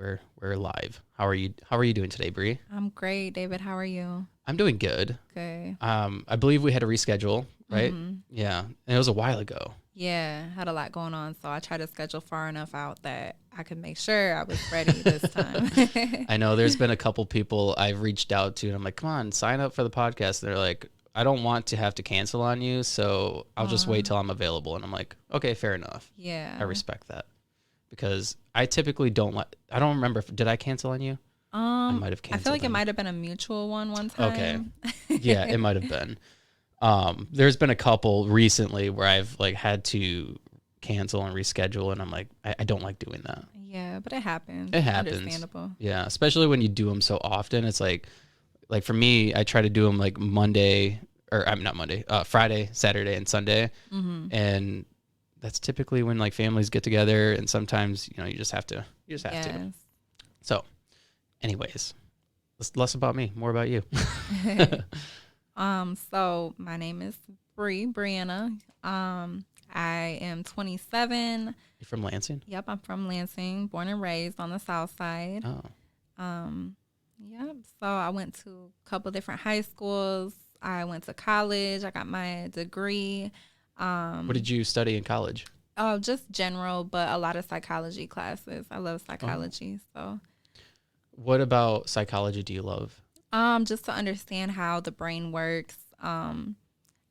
We're live. How are you doing today, Bree? I'm great, David. How are you? I'm doing good. Good. I believe we had to reschedule, right? Mm-hmm. Yeah, and it was a while ago. Yeah, had a lot going on, so I tried to schedule far enough out that I could make sure I was ready this time. I know there's been a couple people I've reached out to, and I'm like, come on, sign up for the podcast. And they're like, I don't want to have to cancel on you, so I'll just wait till I'm available. And I'm like, okay, fair enough. Yeah. I respect that because I typically don't like. I don't remember. Did I cancel on you? I might have I feel canceled like it on you. might have been a mutual one Okay. time. Yeah, it might have been. There's been a couple recently where I've like had to cancel and reschedule, and I'm like, I don't like doing that. Yeah, but it happens. It happens. Understandable. Yeah, especially when you do them so often. It's like for me, I try to do them like Monday, or I'm not Monday, Friday, Saturday, and Sunday, and that's typically when like families get together, and sometimes you just have to. Yes. So, anyways, less about me, more about you. So my name is Brianna. I am 27. You from Lansing? Yep, I'm from Lansing, born and raised on the South Side. Oh, Yeah, so I went to a couple different high schools. I went to college. I got my degree. what did you study in college? Oh, just general, but a lot of psychology classes. I love psychology. So, What about psychology do you love? just to understand how the brain works.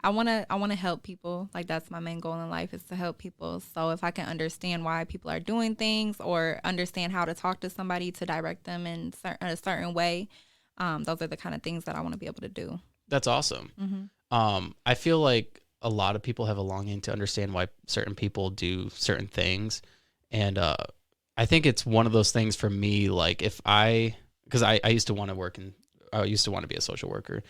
I wanna help people. Like that's my main goal in life is to help people. So if I can understand why people are doing things or understand how to talk to somebody to direct them in a certain way, those are the kind of things that I want to be able to do. That's awesome. I feel like a lot of people have a longing to understand why certain people do certain things. And I think it's one of those things for me, like because I used to want to I used to want to be a social worker,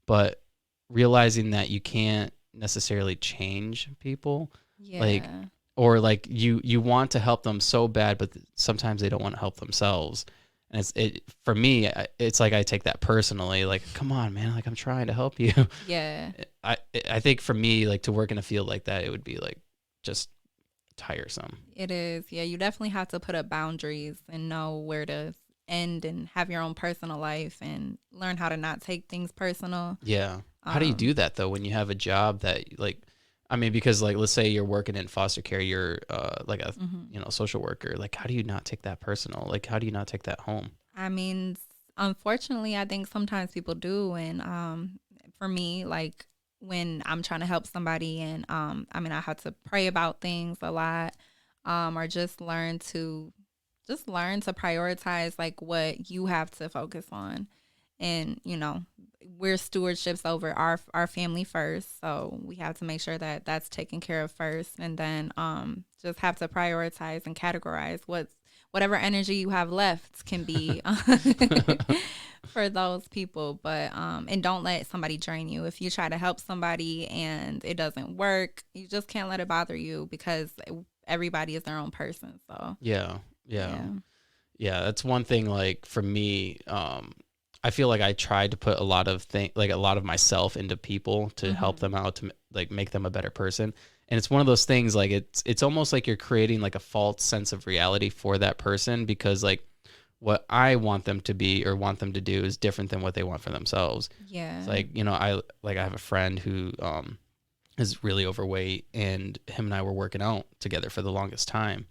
but realizing that you can't necessarily change people, Yeah. or like you want to help them so bad, but sometimes they don't want to help themselves. And for me, it's like I take that personally. Like, come on, man! Like I'm trying to help you. Yeah. I think for me, like to work in a field like that, it would be like just tiresome. It is. Yeah, you definitely have to put up boundaries and know where to end and have your own personal life and learn how to not take things personal. Yeah. How do you do that though when you have a job that like, I mean, because like let's say you're working in foster care, you're like a social worker. Like, how do you not take that personal? Like, how do you not take that home? I mean, unfortunately, I think sometimes people do. And for me, like when I'm trying to help somebody and I have to pray about things a lot or just learn to prioritize like what you have to focus on. And, we're stewardships over our family first. So we have to make sure that that's taken care of first. And then just have to prioritize and categorize whatever energy you have left can be for those people. But and don't let somebody drain you. If you try to help somebody and it doesn't work, you just can't let it bother you because everybody is their own person. So Yeah. That's one thing. Like for me, I feel like I tried to put a lot of myself into people to help them out, to like make them a better person. And it's one of those things like it's almost like you're creating like a false sense of reality for that person, because like what I want them to be or want them to do is different than what they want for themselves. yeah. It's like, I have a friend who is really overweight, and him and I were working out together for the longest time,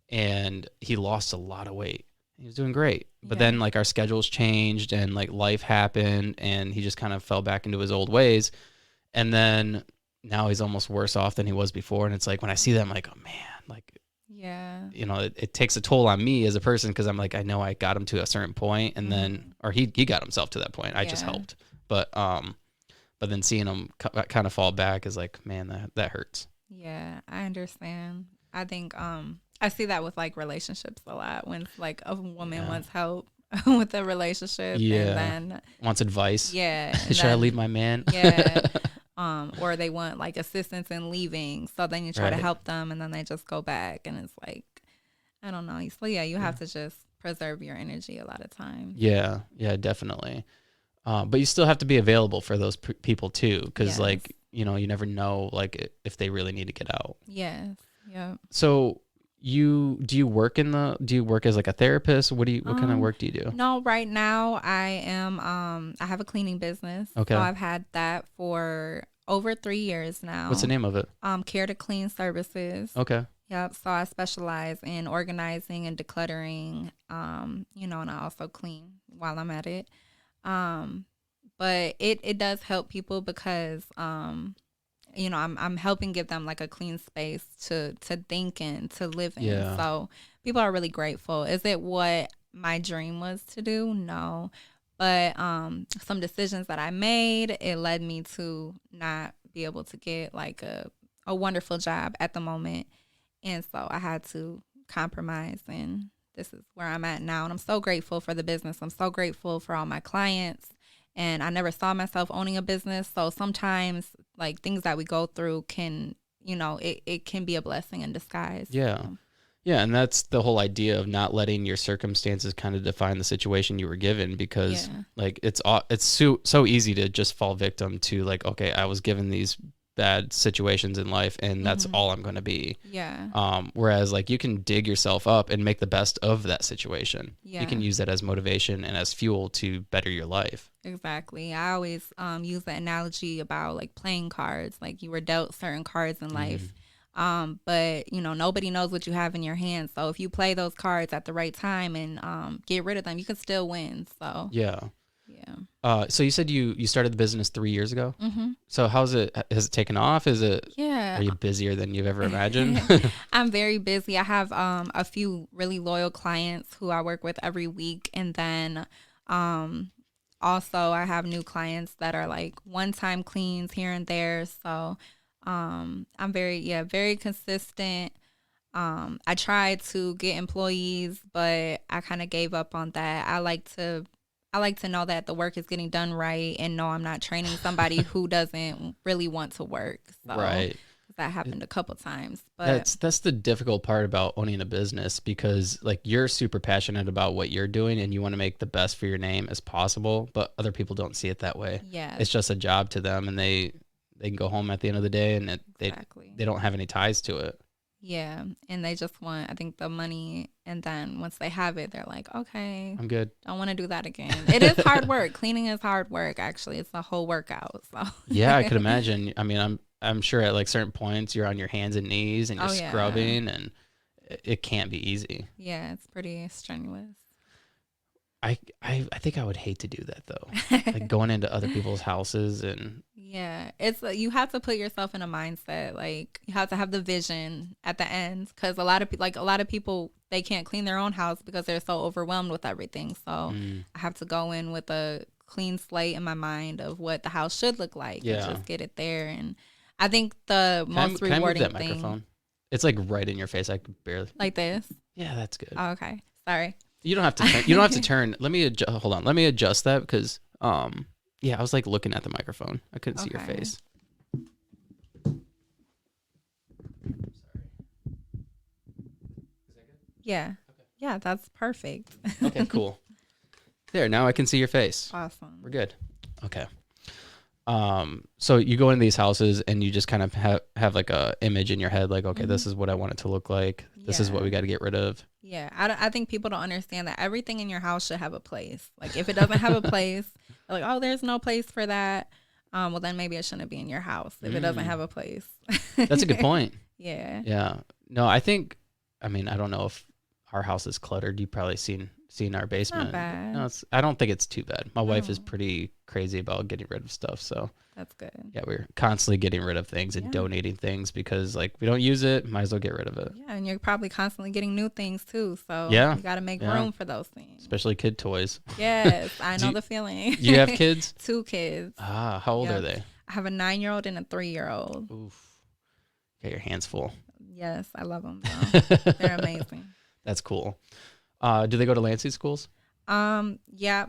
and he lost a lot of weight. He was doing great. But then like our schedules changed and like life happened, and he just kind of fell back into his old ways. And then now he's almost worse off than he was before. And it's like, when I see that, I'm like, oh man, like, Yeah. it takes a toll on me as a person. Cause I'm like, I know I got him to a certain point, and then, or he got himself to that point. I just helped. But then seeing him kind of fall back is like, man, that hurts. Yeah, I understand. I think I see that with like relationships a lot when like a woman wants help with a relationship and then wants advice. Yeah. Should I leave my man? Yeah. Or they want like assistance in leaving. So then you try to Right. help them and then they just go back and it's like, I don't know. So yeah, you have to just preserve your energy a lot of times. Yeah, definitely. But you still have to be available for those people too, because Yes. like, you never know like if they really need to get out. Yes. Yeah. So Do you work do you work as like a therapist? What kind of Um, work do you do? no, right now I have a cleaning business. So Okay. I've had that for over 3 years What's the now. name of it? Care to Clean Services. Okay. Yep. So I specialize in organizing and decluttering. And I also clean while I'm at it. Um, but it does help people because I'm helping give them like a clean space to think in, to live in. Yeah. So people are really grateful. Is it what my dream was to do? No. But some decisions that I made, it led me to not be able to get like a wonderful job at the moment. And so I had to compromise, and this is where I'm at now. And I'm so grateful for the business. I'm so grateful for all my clients. And I never saw myself owning a business. So sometimes, like, things that we go through can, it can be a blessing in disguise. Yeah. So, Yeah, and that's the whole idea of not letting your circumstances kind of define the situation you were given, because yeah. like it's so easy to just fall victim to like, okay, I was given these bad situations in life and that's Mm-hmm. all I'm going to be. Yeah. Whereas like you can dig yourself up and make the best of that situation. You Yeah. can use that as motivation and as fuel to better your life. Exactly. I always use the analogy about like playing cards. Like you were dealt certain cards in Mm, life. But nobody knows what you have in your hands. So if you play those cards at the right time and get rid of them, you can still win. So yeah. yeah. So you said you started the business 3 years ago. Mm-hmm. So how's it? Has it taken off? Yeah. Are you busier than you've ever imagined? I'm very busy. I have a few really loyal clients who I work with every week, and then um also I have new clients that are like one-time cleans here and there. So I'm very consistent. I tried to get employees, but I kind of gave up on that. I like to know that the work is getting done right and know I'm not training somebody who doesn't really want to work. So Right. that happened a couple times, but That's the difficult part about owning a business, because like you're super passionate about what you're doing and you want to make the best for your name as possible, but other people don't see it that way. yeah, It's just a job to them, and they can go home at the end of the day and exactly. they don't have any ties to it. Yeah, and they just want, I think, the money, and then once they have it, they're like, okay, I'm good. don't want to do that again. It is hard work. Cleaning is hard work. Actually, it's a whole workout. So Yeah, I could imagine. I mean, I'm sure at like certain points you're on your hands and knees and you're oh yeah, scrubbing, and it can't be easy. yeah, it's pretty strenuous. I think I would hate to do that though. Like going into other people's houses and Yeah, it's you have to put yourself in a mindset. Like you have to have the vision at the end, because a lot of people, they can't clean their own house because they're so overwhelmed with everything. So mm, I have to go in with a clean slate in my mind of what the house should look like and yeah. just get it there. And I think the most Can I move rewarding that thing, microphone? It's like right in your face. I could barely. like this. Yeah, that's good. Oh, okay, sorry. You don't have to. You don't have to turn. Let me hold on. Let me adjust that because yeah, I was like looking at the microphone. I couldn't see your Okay. face. Yeah, yeah, that's perfect. Okay, cool. There, now I can see your face. Awesome. We're good. Okay. So you go into these houses and you just kind of have like a image in your head, like, okay, this is what I want it to look like. This is what we got to get rid of. Yeah, I think people don't understand that everything in your house should have a place. Like if it doesn't have a place, they're like, oh, there's no place for that. Well, then maybe it shouldn't be in your house if it doesn't have a place. That's a good point. Yeah. Yeah. No, I mean, I don't know if our house is cluttered. You've probably seen our basement. Not bad. No, I don't think it's too bad. My wife is Oh. pretty crazy about getting rid of stuff. So That's good. yeah, we're constantly getting rid of things and Yeah. donating things because like we don't use it, might as well get rid of it. Yeah, and you're probably constantly getting new things too. So Yeah. you got to make Yeah. room for those things. Especially kid toys. Yes, I Do know you- the feeling. Do you have kids? 2 kids. Ah, how old Yep. are they? I have a 9-year-old and a 3-year-old. Oof. Got your hands full. Yes, I love them. They're amazing. That's cool. Do they go to Lansing schools? Yeah.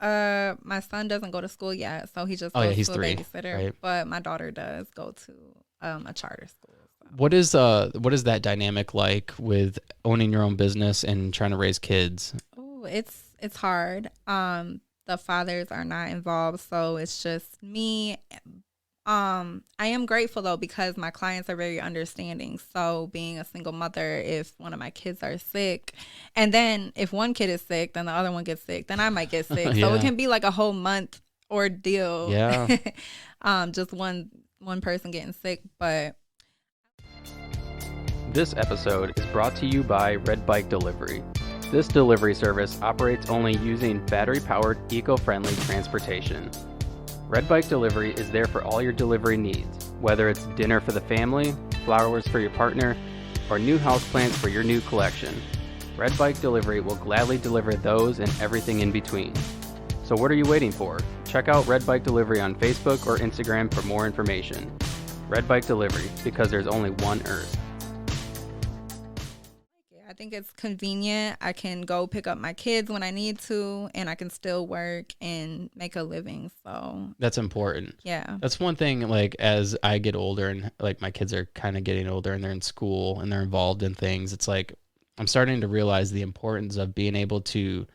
My son doesn't go to school yet, so he just Oh, yeah, goes he's to a 3, babysitter. right? But my daughter does go to a charter school. So. What is that dynamic like with owning your own business and trying to raise kids? Oh, it's hard. The fathers are not involved, so it's just me. I am grateful though because my clients are very understanding. So being a single mother, if one of my kids are sick, and then if one kid is sick, then the other one gets sick, then I might get sick. So it Yeah. can be like a whole month ordeal. Yeah. Just one person getting sick, but This episode is brought to you by Red Bike Delivery. This delivery service operates only using battery-powered, eco-friendly transportation. Red Bike Delivery is there for all your delivery needs, whether it's dinner for the family, flowers for your partner, or new houseplants for your new collection. Red Bike Delivery will gladly deliver those and everything in between. So what are you waiting for? Check out Red Bike Delivery on Facebook or Instagram for more information. Red Bike Delivery, because there's only one Earth. I think it's convenient. I can go pick up my kids when I need to, and I can still work and make a living. So That's important. yeah, That's one thing, like, as I get older and like my kids are kind of getting older and they're in school and they're involved in things, it's like I'm starting to realize the importance of being able to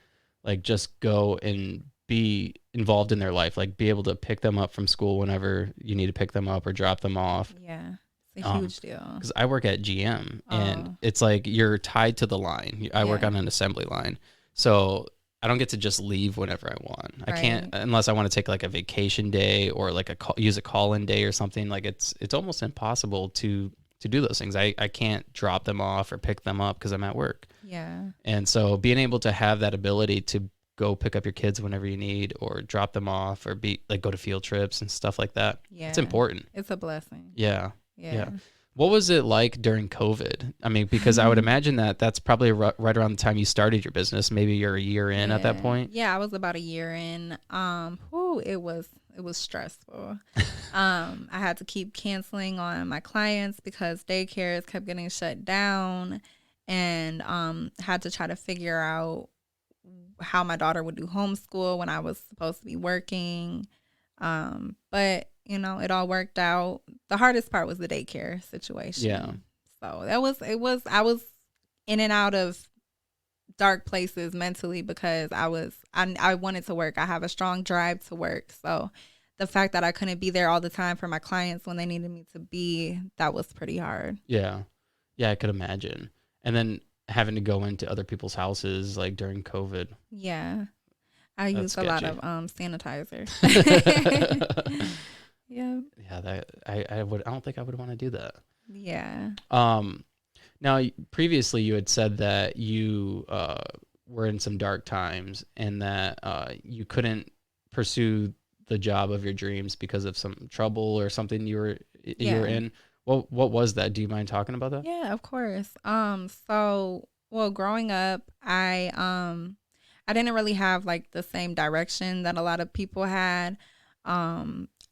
like just go and be involved in their life, like be able to pick them up from school whenever you need to pick them up or drop them off. yeah, it's a huge deal. Because I work at GM and Oh. it's like you're tied to the line. I work Yeah. on an assembly line. So I don't get to just leave whenever I want. I can't Right. unless I want to take like a vacation day or like use a call-in day or something. Like it's almost impossible to do those things. I can't drop them off or pick them up because I'm at work. Yeah, And so being able to have that ability to go pick up your kids whenever you need or drop them off or be like go to field trips and stuff like that. yeah, It's important. it's a blessing. Yeah. Yeah. Yeah. What was it like during COVID? I mean, because I would imagine that that's probably right around the time you started your business. Maybe you're a year in at that point. Yeah, I was about a year in. It was stressful. I had to keep canceling on my clients because daycares kept getting shut down, and had to try to figure out how my daughter would do homeschool when I was supposed to be working. But it all worked out. The hardest part was the daycare situation. Yeah. So I was in and out of dark places mentally because I wanted to work. I have a strong drive to work. So the fact that I couldn't be there all the time for my clients when they needed me to be, that was pretty hard. Yeah. Yeah, I could imagine. And then having to go into other people's houses like during COVID. Yeah. I That's used a lot sketchy. of sanitizer. Yeah. Yeah, that I don't think I would want to do that. Yeah. Now previously you had said that you were in some dark times and that you couldn't pursue the job of your dreams because of some trouble or something you were Yeah. in. What was that? Do you mind talking about that? Yeah, of course. Growing up, I didn't really have like the same direction that a lot of people had.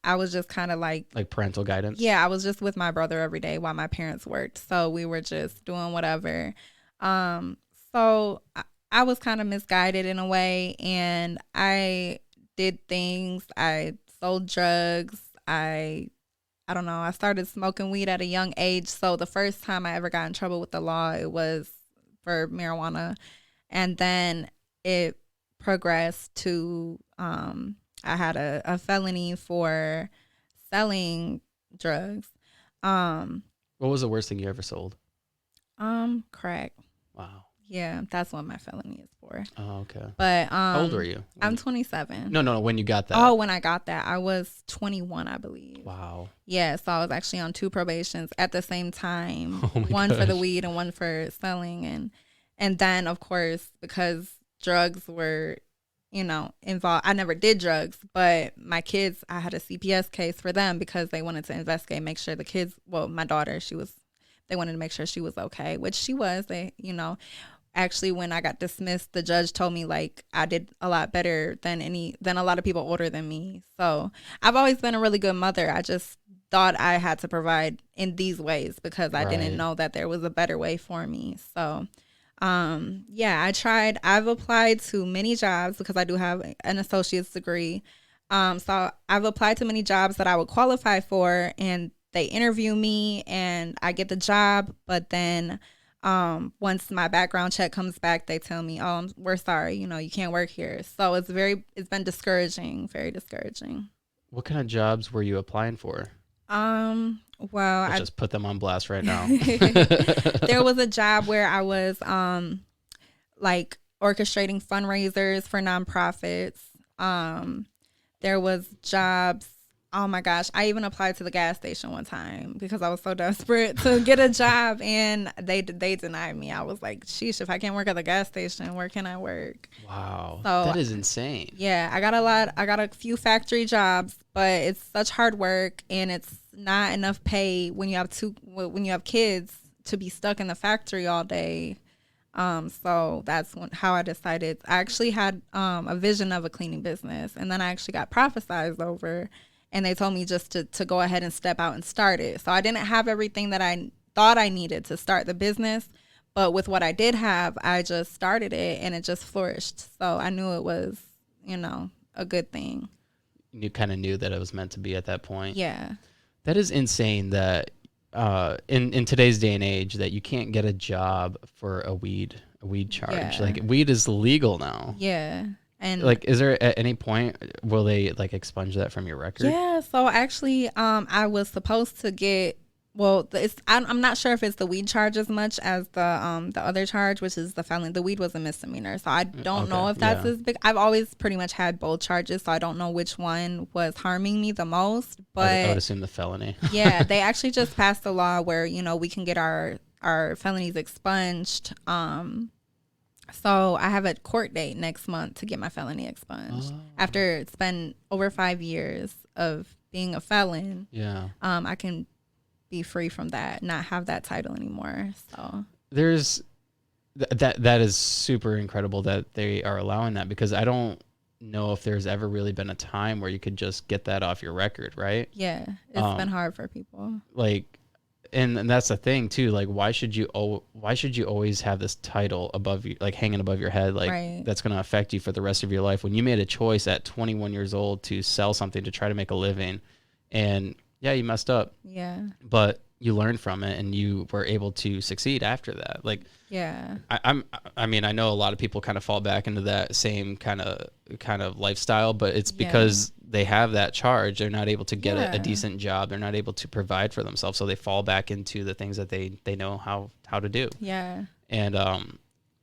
I was just kind of like Parental guidance? yeah, I was just with my brother every day while my parents worked. So we were just doing whatever. So I was kind of misguided in a way, and I did things. I sold drugs. I don't know. I started smoking weed at a young age. So the first time I ever got in trouble with the law, it was for marijuana. And then it progressed to I had a felony for selling drugs. What was the worst thing you ever sold? Crack. Wow. Yeah, that's what my felony is for. Oh, okay. But How old were you? I'm 27. No, when you got that. Oh, when I got that, I was 21, I believe. Wow. Yeah, so I was actually on 2 probations at the same time. Oh my one for the gosh. weed and one for selling, and then of course because drugs were, involved. I never did drugs, but my kids, I had a CPS case for them because they wanted to investigate, make sure the kids, well, my daughter, they wanted to make sure she was okay, which she was. Actually, when I got dismissed, the judge told me like I did a lot better than a lot of people older than me. So I've always been a really good mother. I just thought I had to provide in these ways because I Right. didn't know that there was a better way for me. So yeah, I tried. I've applied to many jobs because I do have an associate's degree. So I've applied to many jobs that I would qualify for, and they interview me and I get the job, but then once my background check comes back, they tell me, "Oh, we're sorry, you can't work here." So it's been discouraging, very discouraging. What kind of jobs were you applying for? Well, Let's just put them on blast right now. there was a job where I was like orchestrating fundraisers for nonprofits. There was jobs. Oh my gosh, I even applied to the gas station one time because I was so desperate to get a job, and they denied me. I was like, sheesh, if I can't work at the gas station, where can I work? Wow, So that is insane. yeah, I got a few factory jobs, but it's such hard work, and it's not enough pay when you have kids to be stuck in the factory all day. So that's how I decided. I actually had a vision of a cleaning business, and then I actually got prophesized over, and they told me just to go ahead and step out and start it. So I didn't have everything that I thought I needed to start the business, but with what I did have, I just started it, and it just flourished. So I knew it was, a good thing. You kind of knew that it was meant to be at that point. Yeah. That is insane that in today's day and age that you can't get a job for a weed charge. Yeah. Like weed is legal now. Yeah. And like, is there at any point will they like expunge that from your record? yeah, so actually I was supposed to get, well, I'm not sure if it's the weed charge as much as the other charge, which is the felony. The weed was a misdemeanor, so I don't know if that's as big. I've always pretty much had both charges, so I don't know which one was harming me the most. But I would assume the felony. yeah, they actually just passed a law where we can get our felonies expunged. So I have a court date next month to get my felony expunged. After it's been over 5 years of being a felon. Yeah. I can be free from that, not have that title anymore. So there's that is super incredible that they are allowing that, because I don't know if there's ever really been a time where you could just get that off your record, right? Yeah, it's been hard for people. Like, and that's the thing too. Like, why should you always have this title above you, like hanging above your head, like Right. that's going to affect you for the rest of your life when you made a choice at 21 years old to sell something to try to make a living, and yeah, you messed up. Yeah. But you learned from it and you were able to succeed after that. Like, yeah. I mean, I know a lot of people kind of fall back into that same kind of lifestyle, but it's because they have that charge. They're not able to get a decent job. They're not able to provide for themselves. So they fall back into the things that they know how to do. Yeah. And,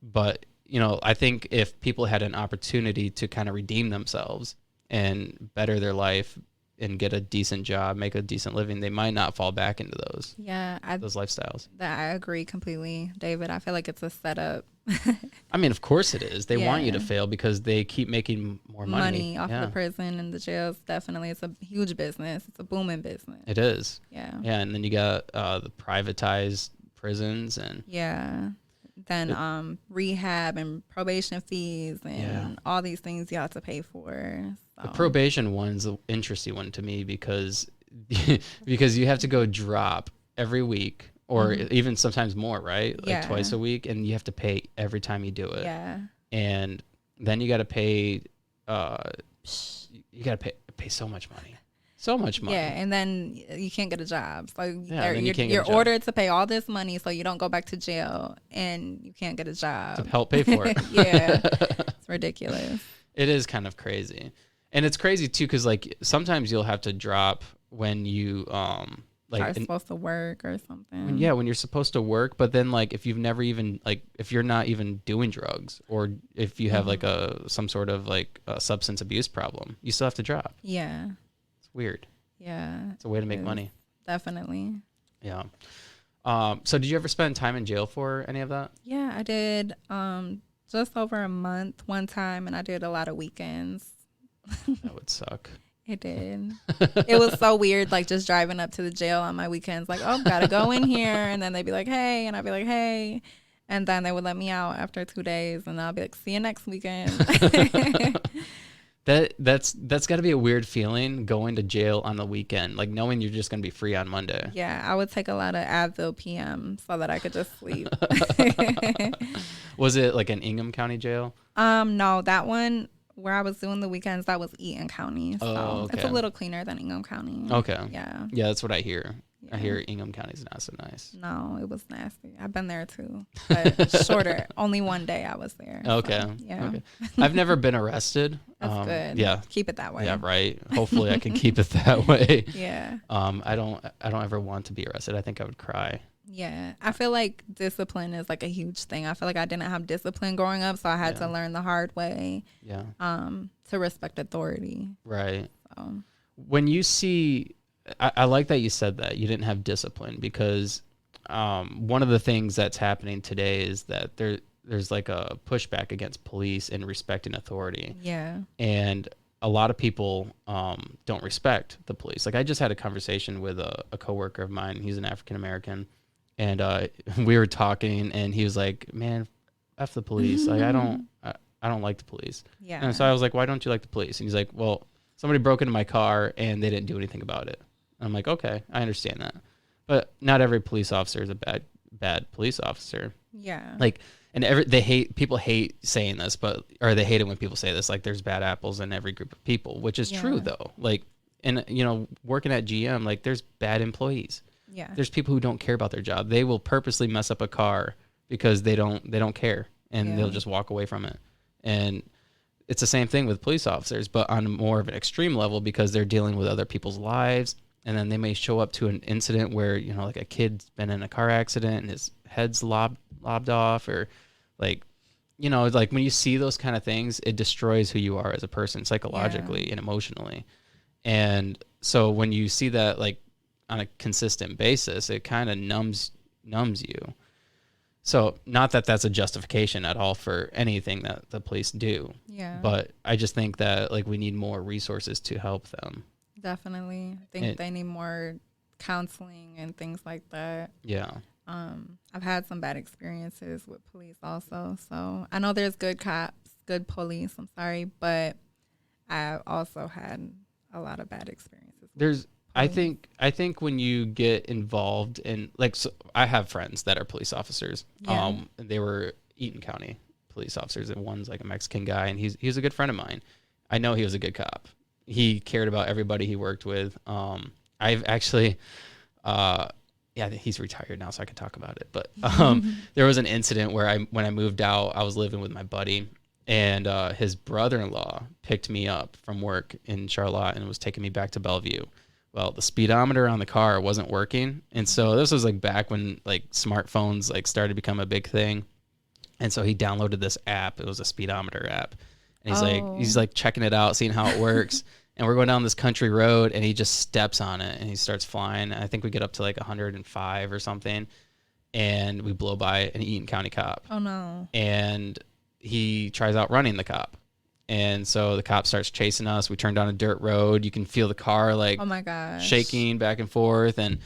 but I think if people had an opportunity to kind of redeem themselves and better their life and get a decent job, make a decent living, they might not fall back into those lifestyles. I agree completely, David. I feel like it's a setup. I mean, of course it is. They want you to fail because they keep making more money off the prison and the jails. Definitely, it's a huge business. It's a booming business. It is. Yeah. Yeah, and then you got the privatized prisons and then rehab and probation fees and all these things you have to pay for. So. The probation one's an interesting one to me because you have to go drop every week or even sometimes more, right? Like twice a week, and you have to pay every time you do it. Yeah. And then you got to pay pay so much money. So much money. Yeah, and then you can't get a job. So you're ordered to pay all this money so you don't go back to jail, and you can't get a job. To help pay for it. Yeah, it's ridiculous. It is kind of crazy. And it's crazy, too, because, like, sometimes you'll have to drop when you, are supposed to work or something. When you're supposed to work, but then, like, if you've never even, like, if you're not even doing drugs or if you have, like, some sort of, like, a substance abuse problem, you still have to drop. Yeah. Weird. Yeah. It's a way to make money. Definitely. Yeah. So did you ever spend time in jail for any of that? Yeah, I did just over a month one time, and I did a lot of weekends. That would suck. It did. It was so weird, like just driving up to the jail on my weekends, like, oh, gotta go in here. And then they'd be like, hey. And I'd be like, hey. And then they would let me out after 2 days, and I'll be like, see you next weekend. That's got to be a weird feeling, going to jail on the weekend, like knowing you're just going to be free on Monday. Yeah, I would take a lot of Advil PM so that I could just sleep. Was it like an Ingham County jail? No, that one where I was doing the weekends, that was Eaton County. So okay. It's a little cleaner than Ingham County. Okay. Yeah. Yeah, that's what I hear. I hear Ingham County's not so nice. No, it was nasty. I've been there too, but shorter. Only one day I was there. Okay. So, yeah. Okay. I've never been arrested. That's good. Yeah. Keep it that way. Yeah. Right. Hopefully I can keep it that way. Yeah. I don't ever want to be arrested. I think I would cry. Yeah. I feel like discipline is like a huge thing. I feel like I didn't have discipline growing up, so I had to learn the hard way. Yeah. To respect authority. Right. So. When you see, I like that you said that you didn't have discipline, because one of the things that's happening today is that there's like a pushback against police and respecting authority. Yeah. And a lot of people don't respect the police. Like, I just had a conversation with a coworker of mine. He's an African American, and we were talking, and he was like, "Man, F the police. Like, I don't like the police." Yeah. And so I was like, "Why don't you like the police?" And he's like, "Well, somebody broke into my car and they didn't do anything about it." And I'm like, "Okay, I understand that, but not every police officer is a bad police officer." Yeah. Like, and people hate saying this, or they hate it when people say this. Like, there's bad apples in every group of people, which is true though. Like, and working at GM, like, there's bad employees. Yeah. There's people who don't care about their job. They will purposely mess up a car because they don't care, and they'll just walk away from it. And it's the same thing with police officers, but on more of an extreme level, because they're dealing with other people's lives. And then they may show up to an incident where, like, a kid's been in a car accident and his head's lobbed off, or like, like, when you see those kind of things, it destroys who you are as a person psychologically and emotionally. And so when you see that, like, on a consistent basis, it kind of numbs you. So not that that's a justification at all for anything that the police do. Yeah. But I just think that, like, we need more resources to help them. Definitely. I think they need more counseling and things like that. Yeah. I've had some bad experiences with police also. So I know there's good cops, good police, but I also had a lot of bad experiences. I think when you get involved in, like, so I have friends that are police officers. Yeah. They were Eaton County police officers, and one's like a Mexican guy, and he's a good friend of mine. I know he was a good cop. He cared about everybody he worked with. I've actually, he's retired now, so I can talk about it. But there was an incident where when I moved out, I was living with my buddy, and his brother-in-law picked me up from work in Charlotte and was taking me back to Bellevue. Well, the speedometer on the car wasn't working. And so this was like back when, like, smartphones, like, started to become a big thing. And so he downloaded this app. It was a speedometer app. And he's like checking it out, seeing how it works. And we're going down this country road, and he just steps on it and he starts flying. I think we get up to like 105 or something. And we blow by an Eaton County cop. Oh no. And he tries outrunning the cop. And so the cop starts chasing us. We turn down a dirt road. You can feel the car, like, oh my gosh, shaking back and forth. And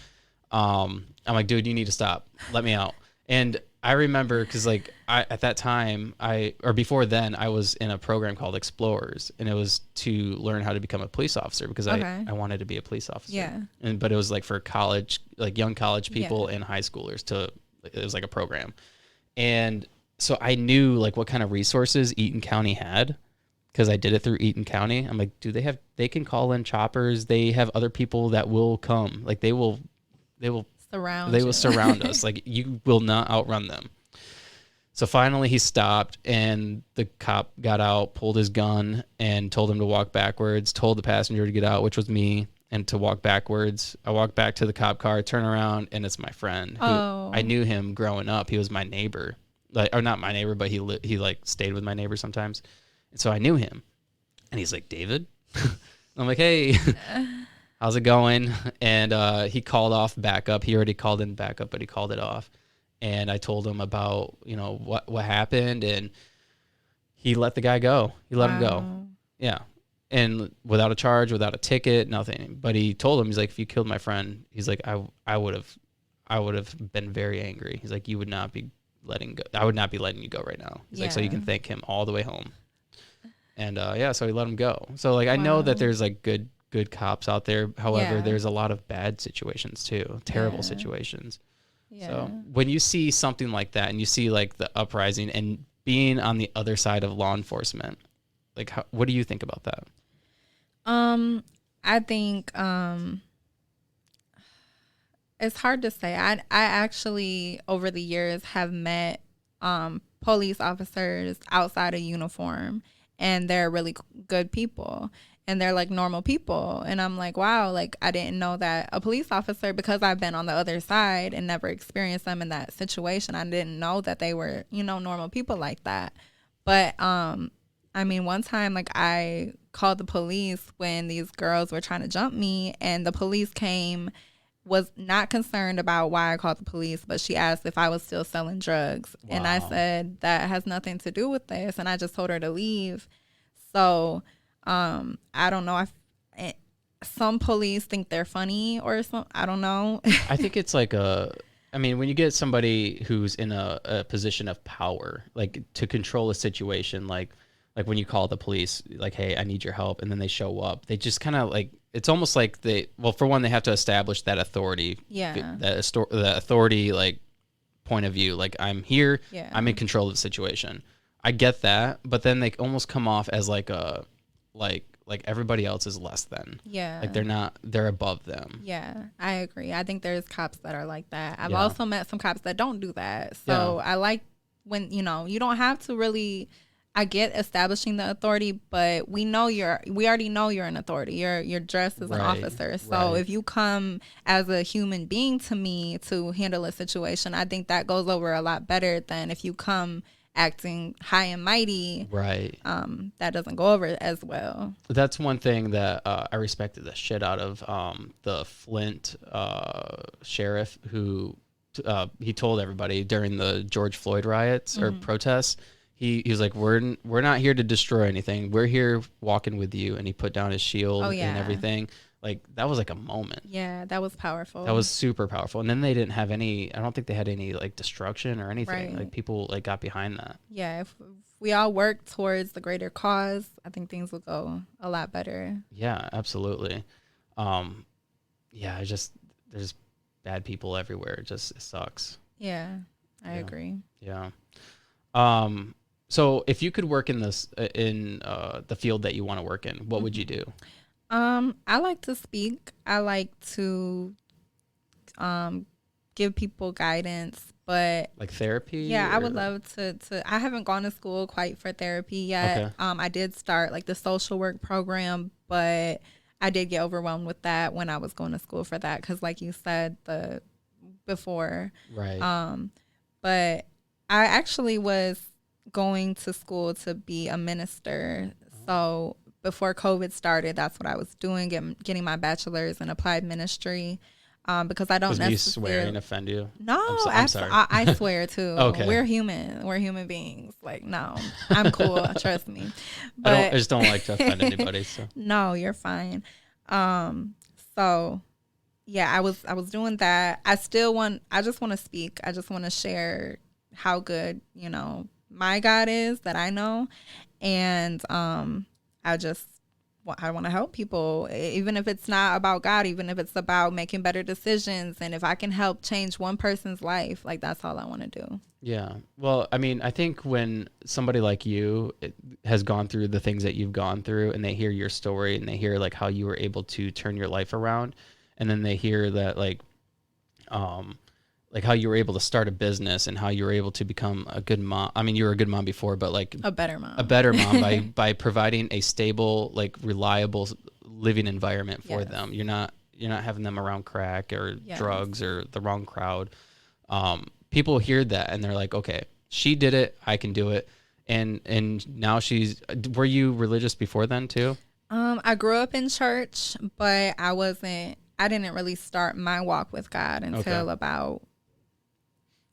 I'm like, "Dude, you need to stop. Let me out." And I remember, because, like, at that time, before then, I was in a program called Explorers, and it was to learn how to become a police officer, because I wanted to be a police officer. Yeah. But it was like for college, like young college people and high schoolers it was like a program. And so I knew, like, what kind of resources Eaton County had, because I did it through Eaton County. I'm like, they can call in choppers. They have other people that will come. Like, they will surround us. Like, you will not outrun them. So finally he stopped, and the cop got out, pulled his gun, and told him to walk backwards, told the passenger to get out, which was me, and to walk backwards. I walked back to the cop car, turn around, and it's my friend. I knew him growing up. He was my neighbor. Or not my neighbor, but he like stayed with my neighbor sometimes. And so I knew him. And he's like, "David?" I'm like, "Hey." "How's it going?" And he called off backup. He already called in backup, but he called it off. And I told him about, what happened, and he let the guy go. He let him go. Yeah. And without a charge, without a ticket, nothing. But he told him, he's like, "If you killed my friend," he's like, I would have been very angry. He's like, "You would not be letting go. I would not be letting you go right now." He's like, "So you can thank him all the way home." And so he let him go. So, like, I know that there's, like, good cops out there. However, there's a lot of bad situations too, terrible situations. Yeah. So when you see something like that, and you see, like, the uprising and being on the other side of law enforcement, like, what do you think about that? I think It's hard to say. I actually over the years have met police officers outside of uniform, and they're really good people, and they're like normal people, and I'm like, wow, like I didn't know that a police officer, because I've been on the other side and never experienced them in that situation. I didn't know that they were, normal people like that. But I mean, one time, like, I called the police when these girls were trying to jump me, and the police came, was not concerned about why I called the police, but she asked if I was still selling drugs. Wow. And I said, that has nothing to do with this. And I just told her to leave. So I don't know if some police think they're funny or something. I don't know. I think it's like I mean, when you get somebody who's in a position of power, like to control a situation, like when you call the police, like, hey, I need your help, and then they show up, they just kind of like, it's almost like well, for one, they have to establish that authority, Yeah. the authority, like, point of view, like, I'm here, Yeah. I'm in control of the situation. I get that, but then they almost come off as like like everybody else is less than. Yeah. Like they're above them. Yeah, I agree. I think there's cops that are like that. I've Yeah. also met some cops that don't do that. So I like when, you don't have to really, I get establishing the authority, but we already know you're an authority. You're dressed as an officer. So if you come as a human being to me to handle a situation, I think that goes over a lot better than if you come acting high and mighty. Right. That doesn't go over as well. That's one thing that I respected the shit out of the Flint sheriff, who he told everybody during the George Floyd riots or protests. He was like, we're not here to destroy anything. We're here walking with you. And he put down his shield and everything. Like, that was like a moment. Yeah, that was powerful. That was super powerful. And then they didn't have any, I don't think they had any like destruction or anything. Right. Like, people like got behind that. Yeah, if we all work towards the greater cause, I think things will go a lot better. Yeah, absolutely. Yeah, there's bad people everywhere. It sucks. Yeah, I agree. Yeah. So if you could work in the field that you want to work in, what would you do? I like to speak. I like to give people guidance, but like therapy? Yeah, I would love to I haven't gone to school quite for therapy yet. Okay. I did start like the social work program, but I did get overwhelmed with that when I was going to school for that, cuz like you said before. Right. But I actually was going to school to be a minister. So before COVID started, that's what I was doing, getting my bachelor's in applied ministry. Because I don't necessarily... Does me swearing offend you? No, I'm sorry. I swear too. Okay. We're human. We're human beings. Like, no, I'm cool. Trust me. But I just don't like to offend anybody. So no, you're fine. So yeah, I was doing that. I just want to speak. I just want to share how good, my God is that I know. And I want to help people, even if it's not about God, even if it's about making better decisions. And if I can help change one person's life, like, that's all I want to do. yeah. Well, I mean, I think when somebody like you has gone through the things that you've gone through, and they hear your story, and they hear like how you were able to turn your life around, and then they hear that like how you were able to start a business and how you were able to become a good mom. I mean, you were a good mom before, but like a better mom by providing a stable, like reliable living environment for Yes. them. You're not having them around crack or drugs or the wrong crowd. People hear that and they're like, okay, she did it, I can do it. And now were you religious before then too? I grew up in church, but I didn't really start my walk with God until about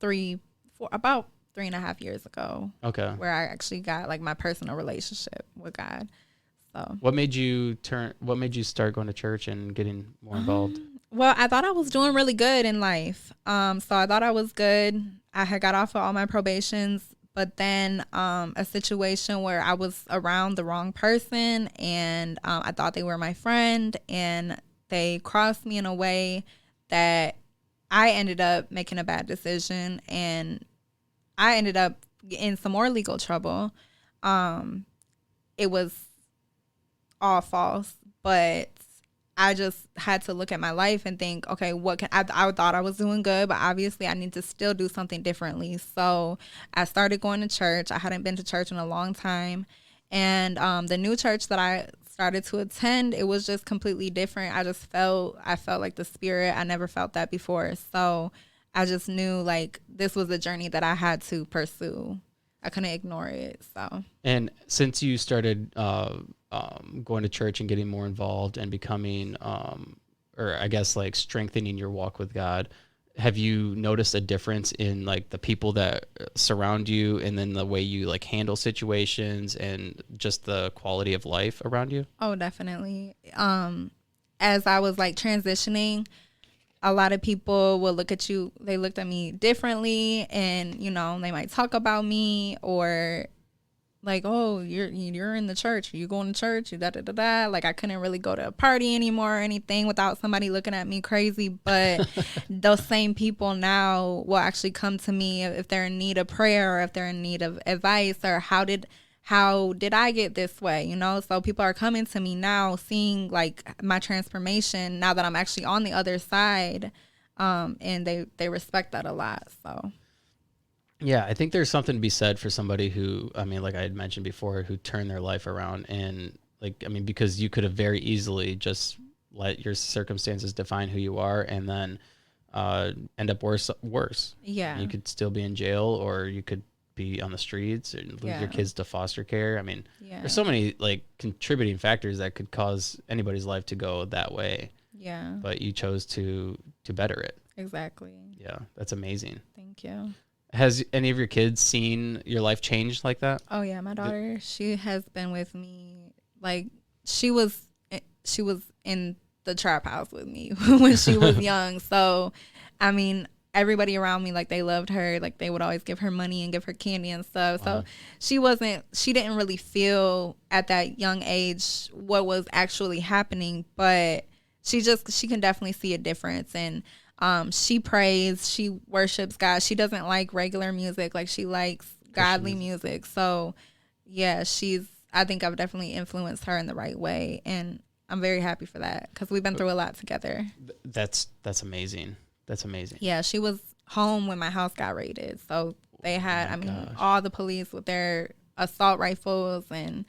3.5 years ago. Okay. Where I actually got like my personal relationship with God. So what made you start going to church and getting more involved? Well, I thought I was doing really good in life. So I thought I was good. I had got off of all my probations, but then a situation where I was around the wrong person, and I thought they were my friend, and they crossed me in a way that I ended up making a bad decision, and I ended up in some more legal trouble. It was all false, but I just had to look at my life and think, okay, I thought I was doing good, but obviously I need to still do something differently. So I started going to church. I hadn't been to church in a long time. And the new church that I started to attend, it was just completely different. I felt like the spirit. I never felt that before. So I just knew like this was a journey that I had to pursue. I couldn't ignore it. So. And since you started going to church and getting more involved and becoming, or I guess like strengthening your walk with God, have you noticed a difference in like the people that surround you and then the way you like handle situations and just the quality of life around you? Oh, definitely. As I was like transitioning, a lot of people will look at you. They looked at me differently, and they might talk about me or like, oh, you're in the church. You going to church? You da da da da. Like I couldn't really go to a party anymore or anything without somebody looking at me crazy. But those same people now will actually come to me if they're in need of prayer or if they're in need of advice or how did I get this way? So people are coming to me now, seeing like my transformation now that I'm actually on the other side, and they respect that a lot. So. Yeah, I think there's something to be said for somebody who, I mean, like I had mentioned before, who turned their life around and like, I mean, because you could have very easily just let your circumstances define who you are and then end up worse. Yeah. You could still be in jail or you could be on the streets and lose your kids to foster care. I mean, there's so many like contributing factors that could cause anybody's life to go that way. Yeah. But you chose to better it. Exactly. Yeah, that's amazing. Thank you. Has any of your kids seen your life change like that? Oh yeah, my daughter, she has been with me. Like she was in the trap house with me when she was young. So, I mean, everybody around me, like they loved her. Like they would always give her money and give her candy and stuff. Wow. So she didn't really feel at that young age what was actually happening, but she can definitely see a difference. And she prays, she worships God. She doesn't like regular music. Like she likes godly music. So yeah, I think I've definitely influenced her in the right way. And I'm very happy for that because we've been through a lot together. That's amazing. That's amazing. Yeah, she was home when my house got raided. So they had, all the police with their assault rifles. And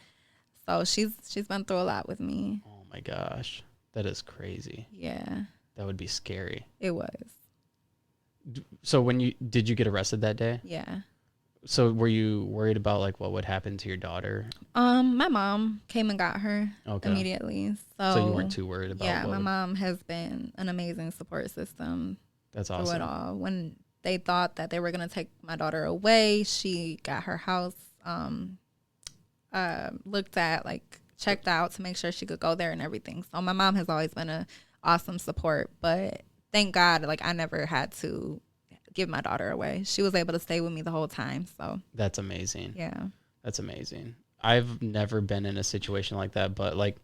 so she's been through a lot with me. Oh my gosh. That is crazy. Yeah. That would be scary. It was. So did you get arrested that day? Yeah. So were you worried about like what would happen to your daughter? My mom came and got her immediately. So you weren't too worried about yeah, my mom has been an amazing support system. That's awesome. Through it all. When they thought that they were gonna take my daughter away, she got her house looked at, like checked out to make sure she could go there and everything. So my mom has always been a awesome support, but thank God, like I never had to give my daughter away. She was able to stay with me the whole time. So that's amazing. Yeah, that's amazing. I've never been in a situation like that, but like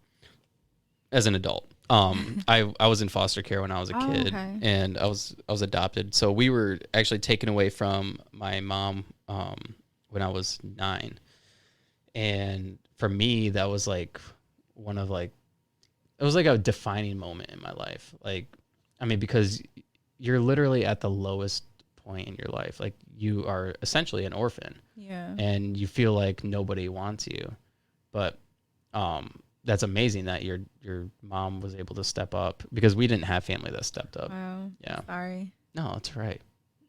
as an adult, I was in foster care when I was a kid, and I was adopted. So we were actually taken away from my mom when I was 9, and for me that was like one of like. It was like a defining moment in my life. Like, I mean, because you're literally at the lowest point in your life. Like you are essentially an orphan. Yeah. And you feel like nobody wants you. But that's amazing that your mom was able to step up because we didn't have family that stepped up. Wow. Yeah. Sorry. No, it's right.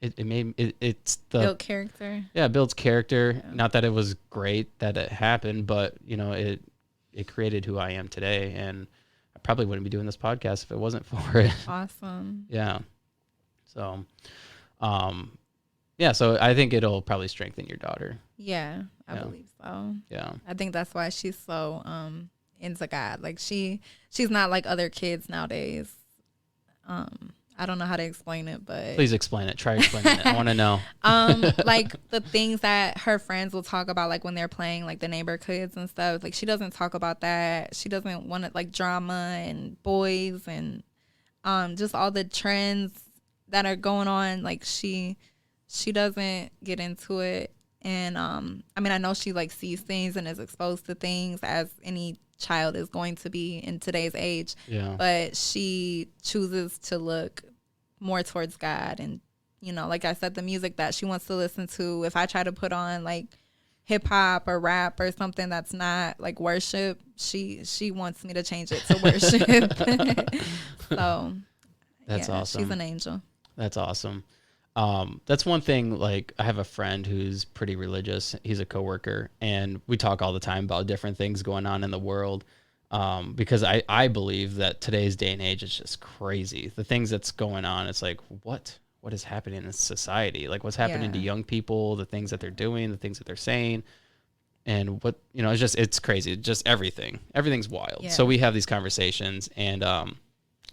It's the built character. Yeah, it builds character. Yeah. Not that it was great that it happened, but it created who I am today, and I probably wouldn't be doing this podcast if it wasn't for it. Awesome. Yeah. So, so I think it'll probably strengthen your daughter. Yeah, I believe so. Yeah. I think that's why she's so into God. Like she's not like other kids nowadays. I don't know how to explain it, but please explain it. Try explaining it. I want to know. Like the things that her friends will talk about, like when they're playing like the neighbor kids and stuff. Like she doesn't talk about that. She doesn't want it like drama and boys and just all the trends that are going on. Like she doesn't get into it. And I mean, I know she like sees things and is exposed to things as any child is going to be in today's age. Yeah. But she chooses to look more towards God, and like I said, the music that she wants to listen to. If I try to put on like hip hop or rap or something that's not like worship, she wants me to change it to worship. So That's awesome. She's an angel. That's awesome. That's one thing. Like, I have a friend who's pretty religious. He's a coworker, and we talk all the time about different things going on in the world. Because I believe that today's day and age is just crazy. The things that's going on, it's like, what is happening in society? Like, what's happening to young people, the things that they're doing, the things that they're saying, and what, it's crazy. Just everything's wild. Yeah. So we have these conversations, and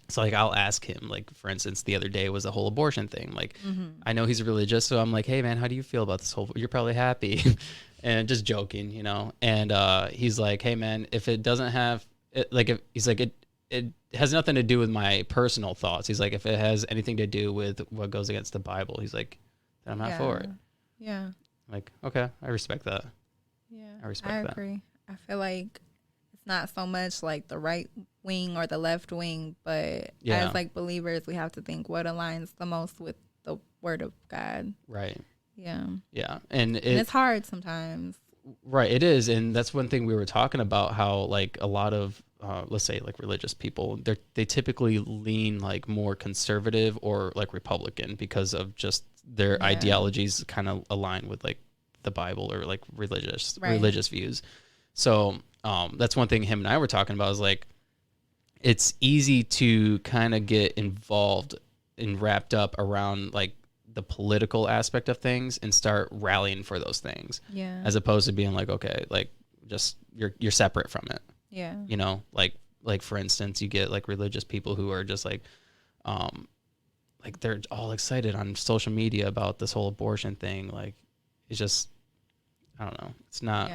so like I'll ask him, like, for instance, the other day was the whole abortion thing. Like, I know he's religious, so I'm like, hey man, how do you feel about this whole? You're probably happy, and just joking, And he's like, hey man, if it doesn't have it, like, if he's like it has nothing to do with my personal thoughts. He's like, if it has anything to do with what goes against the Bible, he's like, then I'm not for it. Yeah. I'm like, okay, I respect that. Yeah, I respect that. I agree. I feel like it's not so much like the right wing or the left wing, but as like believers, we have to think what aligns the most with the word of God. Right. Yeah. Yeah. And it's hard sometimes. Right. It is. And that's one thing we were talking about, how like a lot of, let's say like religious people, they typically lean like more conservative or like Republican because of just their ideologies kind of align with like the Bible or like religious views. So that's one thing him and I were talking about, is like, it's easy to kind of get involved and wrapped up around like the political aspect of things and start rallying for those things. Yeah. As opposed to being like, okay, like, just you're separate from it. Yeah. Like for instance, you get like religious people who are just like they're all excited on social media about this whole abortion thing. Like, it's just, I don't know. It's not,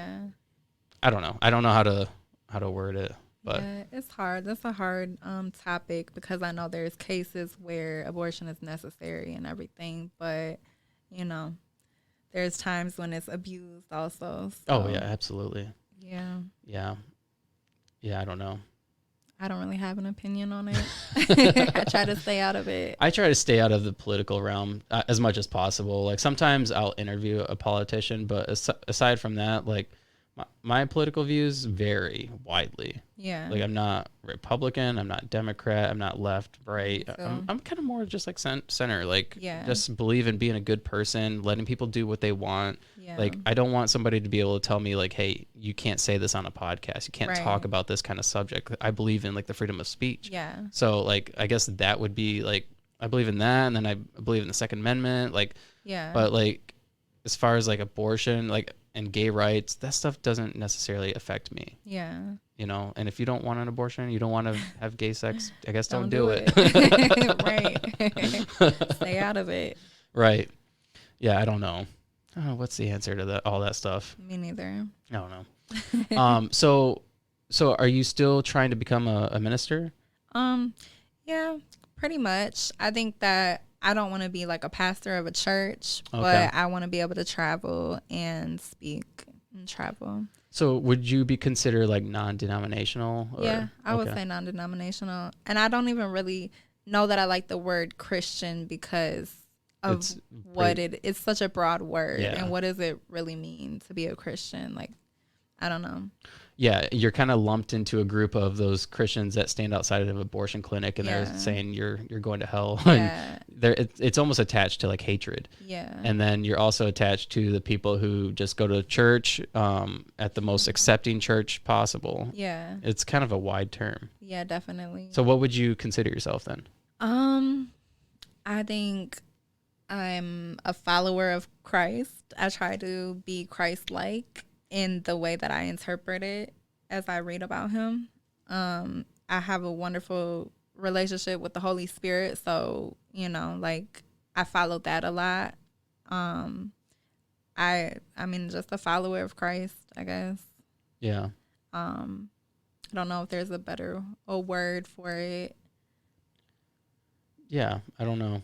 I don't know. I don't know how to word it. But yeah, it's hard. That's a hard topic, because I know there's cases where abortion is necessary and everything, but there's times when it's abused also. So. Oh yeah, absolutely. Yeah. Yeah. Yeah, I don't know. I don't really have an opinion on it. I try to stay out of it. I try to stay out of the political realm as much as possible. Like, sometimes I'll interview a politician, but aside from that, like, my political views vary widely. Yeah. Like, I'm not Republican, I'm not Democrat, I'm not left, right. So, I'm kind of more just like center. Like, yeah. just believe in being a good person, letting people do what they want. Yeah. Like, I don't want somebody to be able to tell me like, hey, you can't say this on a podcast. You can't talk about this kind of subject. I believe in like the freedom of speech. Yeah. So like, I guess that would be like, I believe in that. And then I believe in the Second Amendment. Like, yeah. But like, as far as like abortion, like, and gay rights, that stuff doesn't necessarily affect me. Yeah. And if you don't want an abortion, you don't want to have gay sex, I guess don't do it. Right. Stay out of it. Right. Yeah, I don't know. What's the answer to all that stuff? Me neither. I don't know. So are you still trying to become a minister? Yeah, pretty much. I think that I don't want to be like a pastor of a church, but I want to be able to travel and speak and travel. So would you be considered like non-denominational? Yeah, I would say non-denominational. And I don't even really know that I like the word Christian because of it's such a broad word. Yeah. And what does it really mean to be a Christian? Like, I don't know. Yeah, you're kind of lumped into a group of those Christians that stand outside of an abortion clinic, and they're saying you're going to hell. Yeah. And it's almost attached to like hatred. Yeah. And then you're also attached to the people who just go to church at the most accepting church possible. Yeah. It's kind of a wide term. Yeah, definitely. So what would you consider yourself then? I think I'm a follower of Christ. I try to be Christ-like in the way that I interpret it as I read about him. I have a wonderful relationship with the Holy Spirit, so like I followed that a lot. I mean, just a follower of Christ, I guess. Yeah. I don't know if there's a word for it. Yeah, I don't know.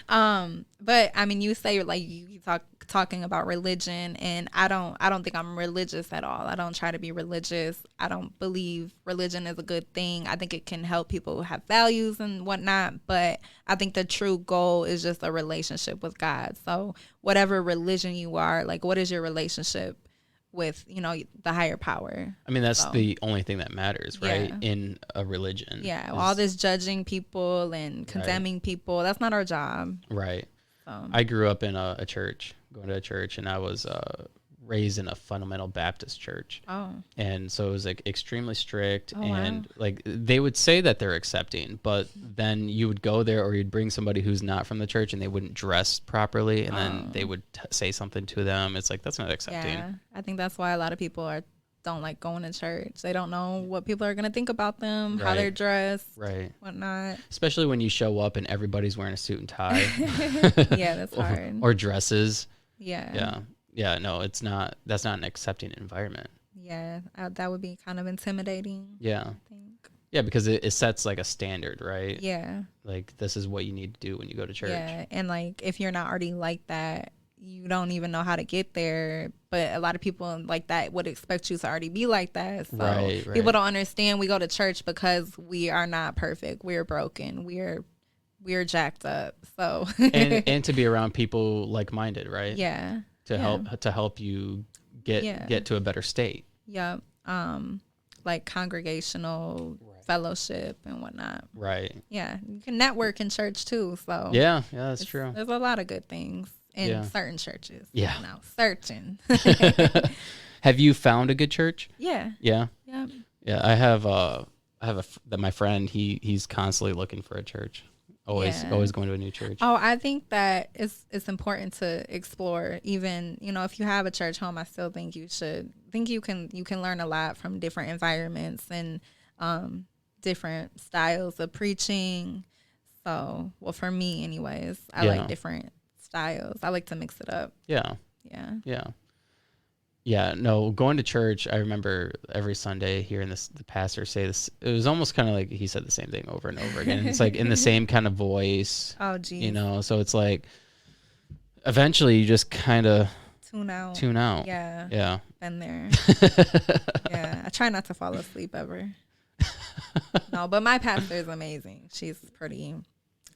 But I mean, you say like you talking about religion, and I don't think I'm religious at all. I don't try to be religious. I don't believe religion is a good thing. I think it can help people have values and whatnot, but I think the true goal is just a relationship with God. So whatever religion you are, like, what is your relationship with, the higher power? I mean, that's So, the only thing that matters, right? yeah. In a religion. Yeah, all this judging people and condemning people, that's not our job. Right. So. I grew up in a church, going to a church, and I was raised in a fundamental Baptist church. Oh. And so it was like extremely strict, and wow. like they would say that they're accepting, but then you would go there or you'd bring somebody who's not from the church and they wouldn't dress properly, and then they would say something to them. It's like, that's not accepting. Yeah, I think that's why a lot of people don't like going to church. They don't know what people are going to think about them, how they're dressed, whatnot. Especially when you show up and everybody's wearing a suit and tie. Yeah, that's hard. Or dresses. Yeah. Yeah, no, it's not. That's not an accepting environment. Yeah, that would be kind of intimidating. Yeah. I think. Yeah, because it sets like a standard, right? Yeah. Like, this is what you need to do when you go to church. Yeah, and like if you're not already like that, you don't even know how to get there. But a lot of people like that would expect you to already be like that. So people don't understand. We go to church because we are not perfect. We're broken. We're jacked up. So and to be around people like-minded, right? Yeah. To help you get to a better state. Yep. Like congregational fellowship and whatnot. Right. Yeah. You can network in church too. So yeah, that's true. There's a lot of good things in certain churches. Yeah. Now, certain. Have you found a good church? Yeah. Yeah. Yeah. Yeah. I have my friend. He's constantly looking for a church. Always going to a new church. Oh, I think that it's important to explore. Even if you have a church home, I still think you can learn a lot from different environments and different styles of preaching. So, well, for me, anyways, I like different styles. I like to mix it up. Yeah. Yeah. Yeah. Yeah, no, going to church, I remember every Sunday hearing the pastor say this. It was almost kind of like he said the same thing over and over again. It's like in the same kind of voice. Oh, geez. So it's like eventually you just kind of tune out. Yeah. Yeah. Been there. Yeah. I try not to fall asleep ever. No, but my pastor is amazing.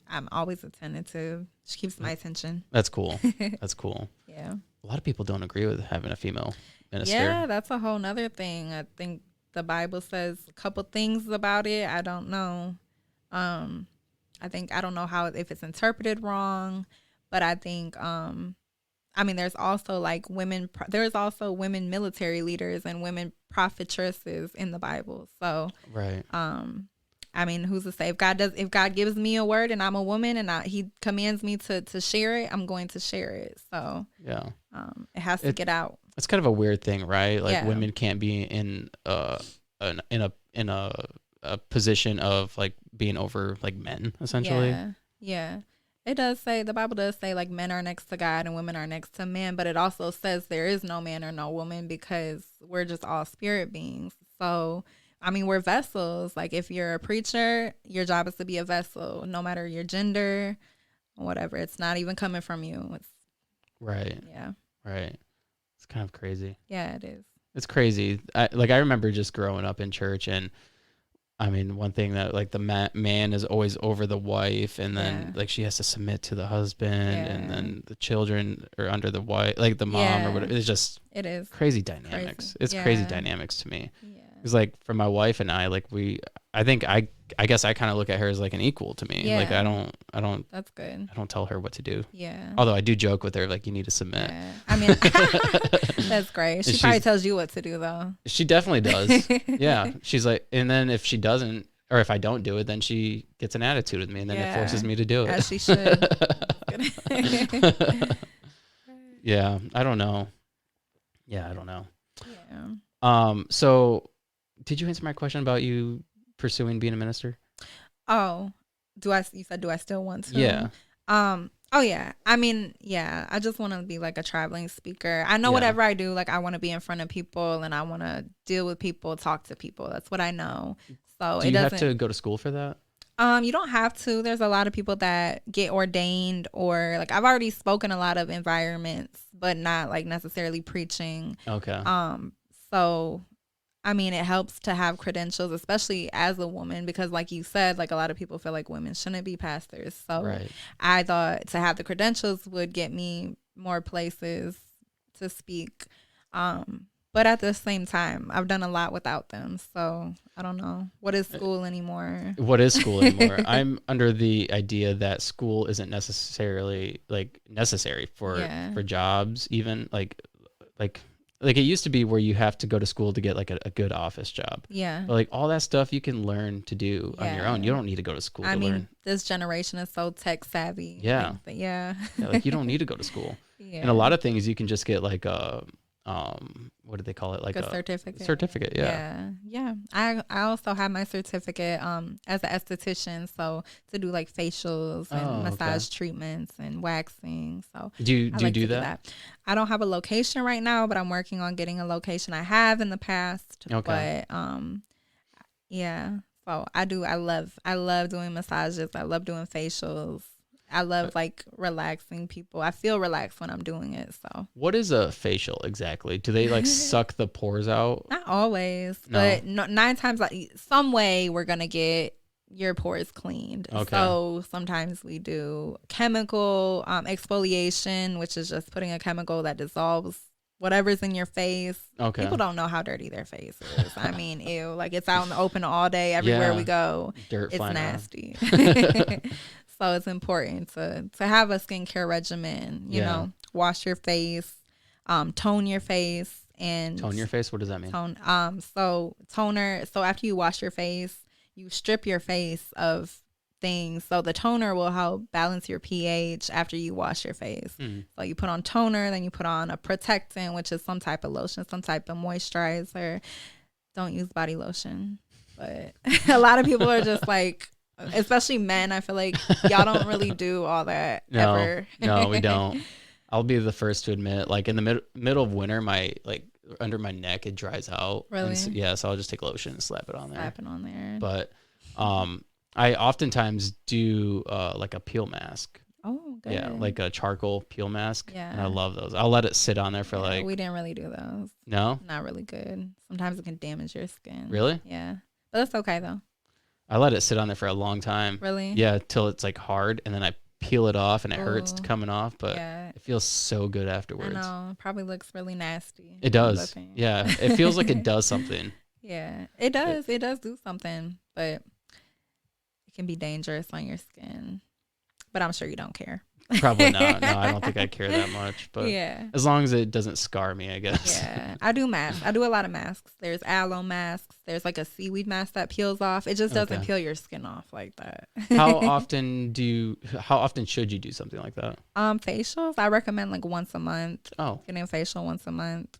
I'm always attentive. She keeps my attention. That's cool. That's cool. Yeah. A lot of people don't agree with having a female minister. Yeah, that's a whole nother thing. I think the Bible says a couple things about it. I don't know. I don't know if it's interpreted wrong, but I think there's also women military leaders and women prophetesses in the Bible. So right. Who's to say if God gives me a word and I'm a woman and he commands me to share it, I'm going to share it. So yeah, it has to get out. It's kind of a weird thing, right? Like women can't be in a position of like being over like men, essentially. Yeah. The Bible does say like men are next to God and women are next to men, but it also says there is no man or no woman because we're just all spirit beings. So we're vessels. Like if you're a preacher, your job is to be a vessel, no matter your gender, whatever. It's not even coming from you. It's right. Yeah. Right. It's kind of crazy. Yeah, it is. It's crazy. I remember just growing up in church, and one thing that like the man is always over the wife, and then like she has to submit to the husband, and then the children are under the wife, like the mom or whatever. It is crazy dynamics. It's crazy dynamics to me. Yeah. It's like for my wife and I, like I guess I kind of look at her as like an equal to me. Yeah. Like I don't. That's good. I don't tell her what to do. Yeah. Although I do joke with her, like you need to submit. Yeah. That's great. She probably tells you what to do though. She definitely does. Yeah. She's like, and then if she doesn't, or if I don't do it, then she gets an attitude with me, and then it forces me to do it. As she should. Yeah. I don't know. Yeah. So did you answer my question about you pursuing being a minister? Oh, you said, do I still want to? Yeah. Oh yeah. I just want to be like a traveling speaker. I know whatever I do, like I want to be in front of people and I want to deal with people, talk to people. That's what I know. So do you have to go to school for that? You don't have to. There's a lot of people that get ordained, or like I've already spoken a lot of environments, but not like necessarily preaching. Okay. So I mean, it helps to have credentials, especially as a woman, because like you said, like a lot of people feel like women shouldn't be pastors. So Right. I thought to have the credentials would get me more places to speak. But at the same time, I've done a lot without them. So I don't know. What is school anymore? What is school anymore? I'm under the idea that school isn't necessarily like necessary Yeah. for jobs, even like like it used to be where you have to go to school to get like a good office job. Yeah. But like all that stuff you can learn to do on your own. Yeah. You don't need to go to school I to mean, learn. this generation is so tech savvy. Yeah. Like, but yeah. Yeah, like you don't need to go to school. Yeah. And a lot of things you can just get like a what do they call it? Like a certificate. Certificate, yeah. Yeah. I also have my certificate as an esthetician, so to do like facials and massage treatments and waxing. So do you like do to that? I don't have a location right now, but I'm working on getting a location. I have in the past. Okay. But yeah. So I love doing massages. I love doing facials. I love like relaxing people. I feel relaxed when I'm doing it. So what is a facial exactly? Do they like suck the pores out? not always, No. but 9 times like some way we're gonna get your pores cleaned. Okay. So sometimes we do chemical exfoliation, which is just putting a chemical that dissolves whatever's in your face. Okay. People don't know how dirty their face is. I mean, ew, like it's out in the open all day, everywhere we go. Dirt It's flying nasty. So it's important to have a skincare regimen, you know, wash your face, tone your face, and tone your face. What does that mean? So toner. So after you wash your face, you strip your face of things. So the toner will help balance your pH after you wash your face. So you put on toner, then you put on a protectant, which is some type of lotion, some type of moisturizer. Don't use body lotion, but a lot of people are just like, especially men, I feel like y'all don't really do all that ever. No, we don't. I'll be the first to admit, like in the middle of winter, my like under my neck, it dries out. Really? So, so I'll just take lotion and slap it on there. But I oftentimes do like a peel mask. Oh, good. Yeah, like a charcoal peel mask. Yeah. And I love those. I'll let it sit on there for like. We didn't really do those. No? Not really good. Sometimes it can damage your skin. Really? Yeah. But that's okay though. I let it sit on there for a long time. Really? Yeah, till it's like hard, and then I peel it off, and it hurts coming off, but it feels so good afterwards. I know. Probably looks really nasty. It does. Yeah, it feels like it does something. Yeah, it does. It does do something, but it can be dangerous on your skin. But I'm sure you don't care. Probably not. No, I don't think I care that much. But yeah, as long as it doesn't scar me, I guess. Yeah, I do masks. I do a lot of masks. There's aloe masks. There's like a seaweed mask that peels off. It just doesn't peel your skin off like that. How often should you do something like that? Facials, I recommend like once a month. Oh, getting a facial once a month.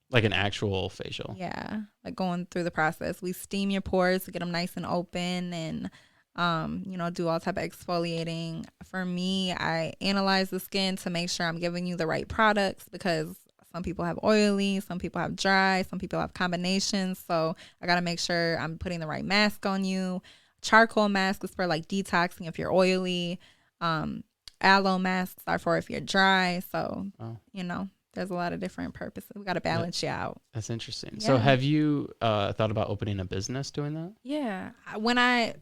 Like an actual facial. Yeah, like going through the process. We steam your pores to get them nice and open, and do all type of exfoliating. For me, I analyze the skin to make sure I'm giving you the right products, because some people have oily, some people have dry, some people have combinations. So I got to make sure I'm putting the right mask on you. Charcoal mask is for like detoxing if you're oily. Aloe masks are for if you're dry. So, there's a lot of different purposes. We got to balance you out. That's interesting. Yeah. So have you thought about opening a business doing that? Yeah. When I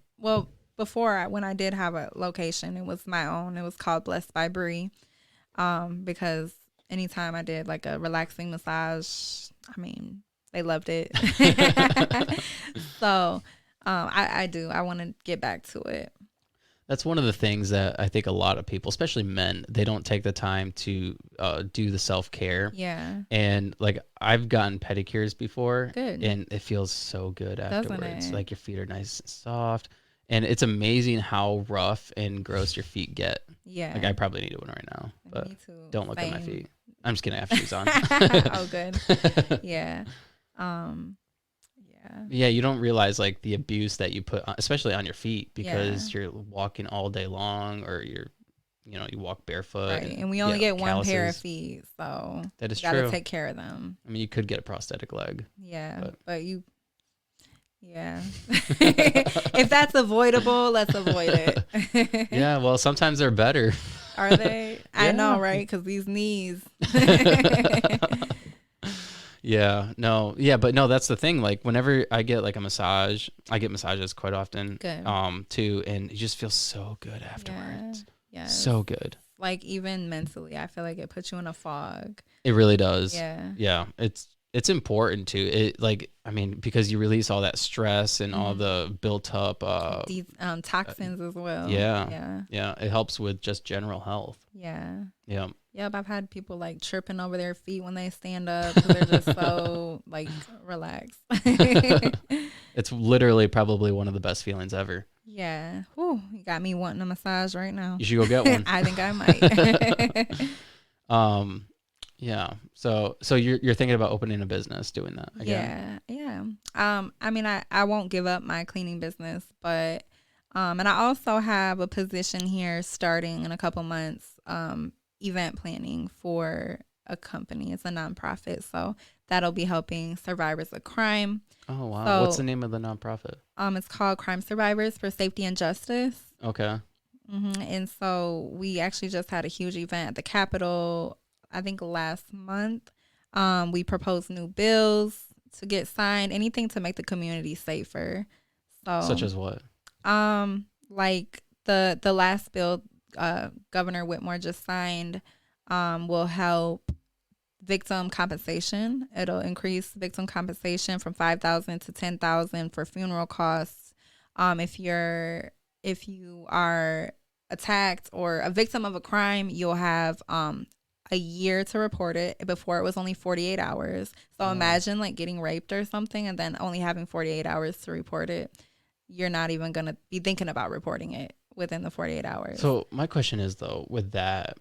did have a location, it was my own. It was called Blessed by Bree, because anytime I did like a relaxing massage, I mean, they loved it. So I want to get back to it. That's one of the things that I think a lot of people, especially men, they don't take the time to do the self-care. Yeah. And like I've gotten pedicures before. Good. And it feels so good afterwards. Doesn't it? Like your feet are nice and soft. And it's amazing how rough and gross your feet get. Yeah. Like I probably need one right now. But me too. don't look at my feet. I'm just gonna have shoes on. Oh, good. Yeah. Yeah, you don't realize like the abuse that you put on, especially on your feet, because you're walking all day long, or you walk barefoot. Right. And we only get one pair of calluses. feet, so That is you gotta true. take care of them. I mean, you could get a prosthetic leg. Yeah, but you Yeah. If that's avoidable, let's avoid it. Yeah, well, sometimes they're better. Are they? I Yeah. know, right? Because these knees. Yeah, no, yeah, but no, that's the thing. Like whenever I get like a massage, I get massages quite often, Good. too, and it just feels so good Yeah. afterwards. Yes. So good. Like even mentally, I feel like it puts you in a fog. It really does. Yeah. Yeah, it's important too. It like I mean because you release all that stress and all the built up These toxins as well. yeah. Yeah. Yeah, it helps with just general health. Yeah. Yeah. Yep. I've had people like tripping over their feet when they stand up because they're just so like relaxed. It's literally probably one of the best feelings ever. Yeah. Whew, you got me wanting a massage right now. You should go get one. I think I might. Yeah. So you're thinking about opening a business doing that again? Yeah. I mean I won't give up my cleaning business, but and I also have a position here starting in a couple months, event planning for a company. It's a nonprofit, so that'll be helping survivors of crime. Oh wow. So, What's the name of the nonprofit? It's called Crime Survivors for Safety and Justice. Okay. And so we actually just had a huge event at the Capitol, I think last month. We proposed new bills to get signed, anything to make the community safer. So, Such as what? like the last bill Governor Whitmore just signed will help victim compensation. It'll increase victim compensation from $5,000 to $10,000 for funeral costs. If you are attacked or a victim of a crime, you'll have a year to report it. Before it was only 48 hours. So imagine like getting raped or something and then only having 48 hours to report it. You're not even going to be thinking about reporting it within the 48 hours. So my question is though, with that,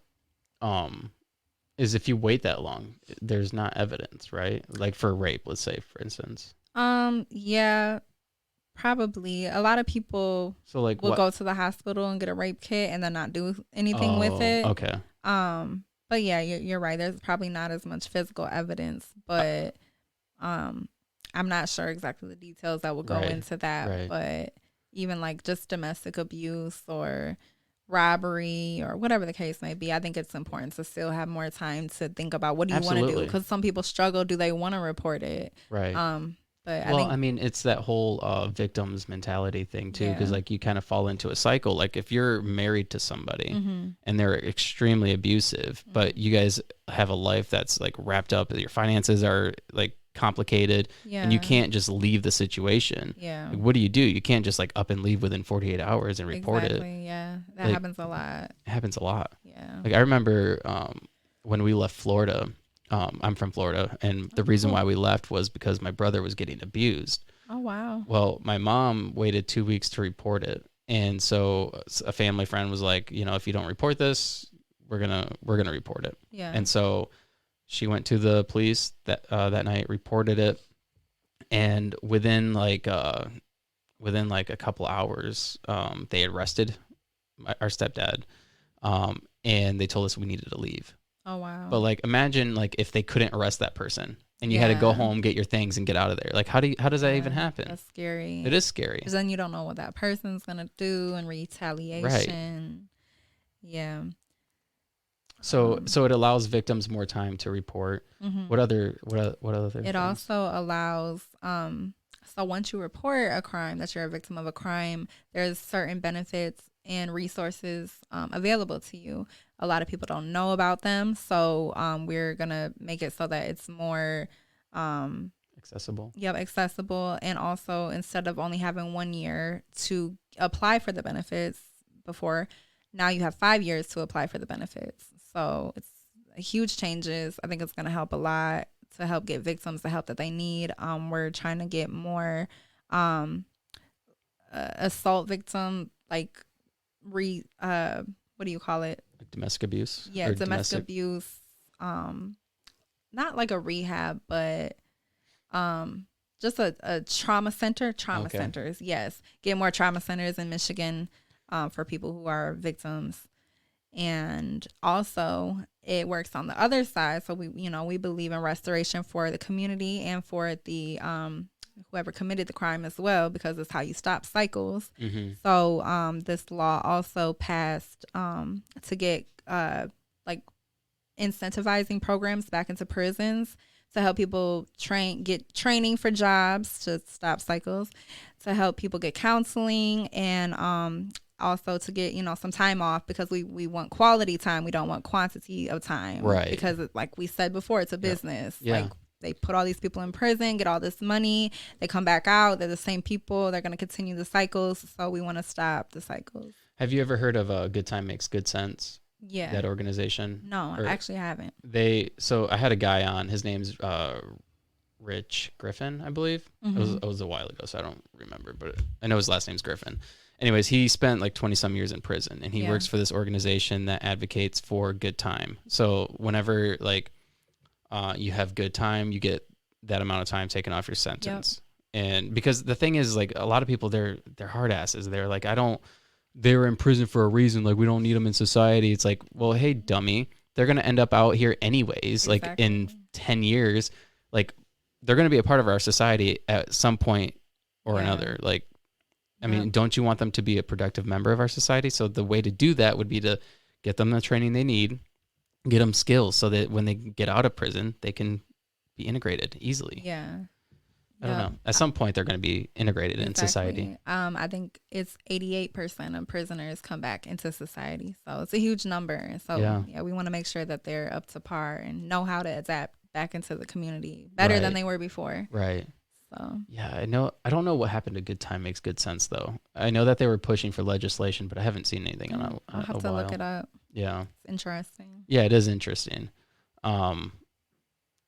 is if you wait that long, there's not evidence, right? Like for rape, let's say, for instance. Yeah, probably. A lot of people will go to the hospital and get a rape kit and then not do anything with it. Okay. But yeah, you're right. There's probably not as much physical evidence, but I'm not sure exactly the details that will go into that. Right. But even like just domestic abuse or robbery or whatever the case may be, I think it's important to still have more time to think about what do you want to do, because some people struggle. Do they want to report it? Right. But I mean, it's that whole victims mentality thing too, because like you kind of fall into a cycle. Like if you're married to somebody and they're extremely abusive, but you guys have a life that's like wrapped up, your finances are like complicated, and you can't just leave the situation. Yeah. Like, what do? You can't just like up and leave within 48 hours and report it. Yeah, that happens a lot. It happens a lot. Yeah. Like I remember when we left Florida. I'm from Florida, and the reason why we left was because my brother was getting abused. Oh, wow. Well, my mom waited 2 weeks to report it. And so a family friend was like, if you don't report this, we're going to report it. Yeah. And so she went to the police that night, reported it. And within like a couple hours, they arrested our stepdad. And they told us we needed to leave. Oh, wow. But like, imagine like if they couldn't arrest that person and you had to go home, get your things and get out of there. Like, how does that even happen? That's scary. It is scary. Because then you don't know what that person's going to do and retaliation. Right. Yeah. So it allows victims more time to report. What other things? It also allows, so once you report a crime, that you're a victim of a crime, there's certain benefits and resources available to you. A lot of people don't know about them, so we're gonna make it so that it's more accessible. Yep, accessible. And also, instead of only having 1 year to apply for the benefits before, now you have 5 years to apply for the benefits. So it's huge changes. I think it's gonna help a lot to help get victims the help that they need. We're trying to get more assault victim, like what do you call it? Like domestic abuse. Yeah, domestic abuse. Not like a rehab, but just a trauma center. Trauma centers. Yes, get more trauma centers in Michigan for people who are victims. And also it works on the other side. So we believe in restoration for the community and for the whoever committed the crime as well, because it's how you stop cycles. Mm-hmm. So this law also passed to get like incentivizing programs back into prisons to help people get training for jobs to stop cycles, to help people get counseling, and also to get, some time off, because we want quality time. We don't want quantity of time. Right. Because like we said before, it's a business. Yeah. Like they put all these people in prison, get all this money. They come back out. They're the same people. They're going to continue the cycles. So we want to stop the cycles. Have you ever heard of Good Time Makes Good Sense? Yeah. That organization? No, I actually haven't. So I had a guy on. His name's Rich Griffin, I believe. It was a while ago, so I don't remember, but I know his last name's Griffin. Anyways, he spent like 20 some years in prison, and he works for this organization that advocates for good time. So whenever like you have good time, you get that amount of time taken off your sentence. Yep. And because the thing is, like, a lot of people, they're hard asses. They're like, they were in prison for a reason. Like, we don't need them in society. It's like, well, hey, dummy, they're going to end up out here anyways. Exactly. Like in 10 years, like they're going to be a part of our society at some point or another. Like, I mean, don't you want them to be a productive member of our society? So the way to do that would be to get them the training they need, get them skills so that when they get out of prison, they can be integrated easily. Yeah. I don't know. At some point, they're going to be integrated in society. I think it's 88% of prisoners come back into society. So it's a huge number. So we want to make sure that they're up to par and know how to adapt back into the community better than they were before. Right. So yeah, I know. I don't know what happened to Good Time Makes Good Sense, though. I know that they were pushing for legislation, but I haven't seen anything on a I'll have to look it up. Yeah. It's interesting. Yeah, it is interesting.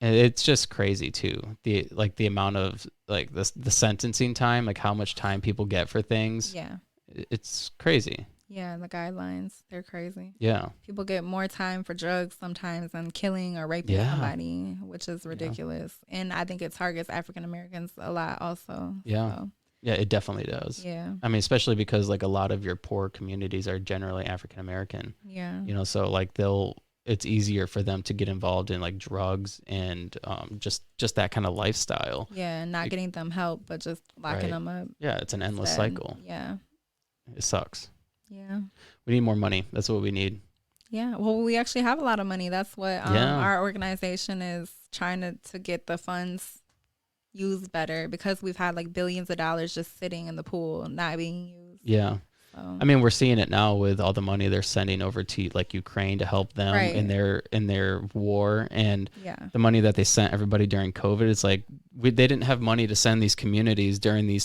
And it's just crazy too. The amount of like the sentencing time, like how much time people get for things. Yeah. It's crazy. Yeah, the guidelines, they're crazy. Yeah. People get more time for drugs sometimes than killing or raping somebody, which is ridiculous. Yeah. And I think it targets African Americans a lot also. Yeah. So. Yeah, it definitely does. Yeah. I mean, especially because like a lot of your poor communities are generally African American. Yeah. So like it's easier for them to get involved in like drugs and just that kind of lifestyle. Yeah, and not getting them help, but just locking them up. Yeah, it's an endless cycle. Yeah. It sucks. Yeah. We need more money. That's what we need. Yeah. Well, we actually have a lot of money. That's what our organization is trying to get the funds used better, because we've had like billions of dollars just sitting in the pool and not being used. Yeah. I mean, we're seeing it now with all the money they're sending over to like Ukraine to help them in their war, and the money that they sent everybody during COVID. It's like they didn't have money to send these communities during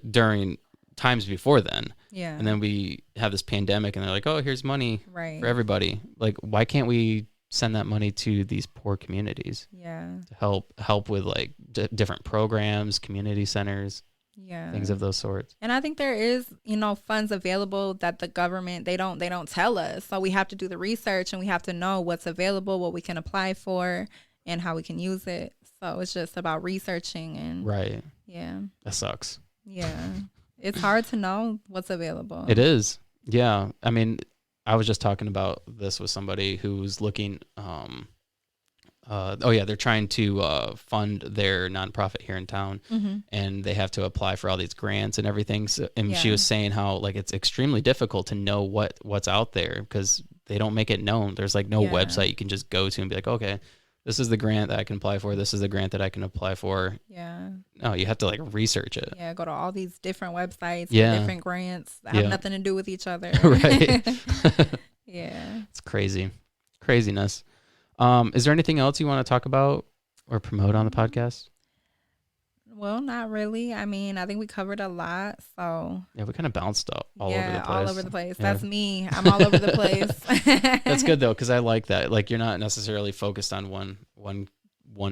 during times before then. Yeah. And then we have this pandemic, and they're like, "Oh, here's money for everybody." Like, why can't we send that money to these poor communities? Yeah. To help with like different programs, community centers. Yeah, things of those sorts. And I think there is, funds available that the government, they don't tell us. So we have to do the research, and we have to know what's available, what we can apply for, and how we can use it. So it's just about researching and yeah. That sucks. Yeah. It's hard to know what's available. It is. Yeah. I mean, I was just talking about this with somebody who's looking they're trying to fund their nonprofit here in town, and they have to apply for all these grants and everything. So, and she was saying how like it's extremely difficult to know what's out there because they don't make it known. There's like no website you can just go to and be like, okay, this is the grant that I can apply for. This is the grant that I can apply for. Yeah. No, you have to like research it. Yeah, go to all these different websites, different grants that have nothing to do with each other. Right. Yeah. It's craziness. Is there anything else you want to talk about or promote on the podcast? Well, not really. I mean, I think we covered a lot. So yeah, we kind of bounced up all over the place. All over the place. Yeah. That's me. I'm all over the place. That's good though, because I like that. Like you're not necessarily focused on one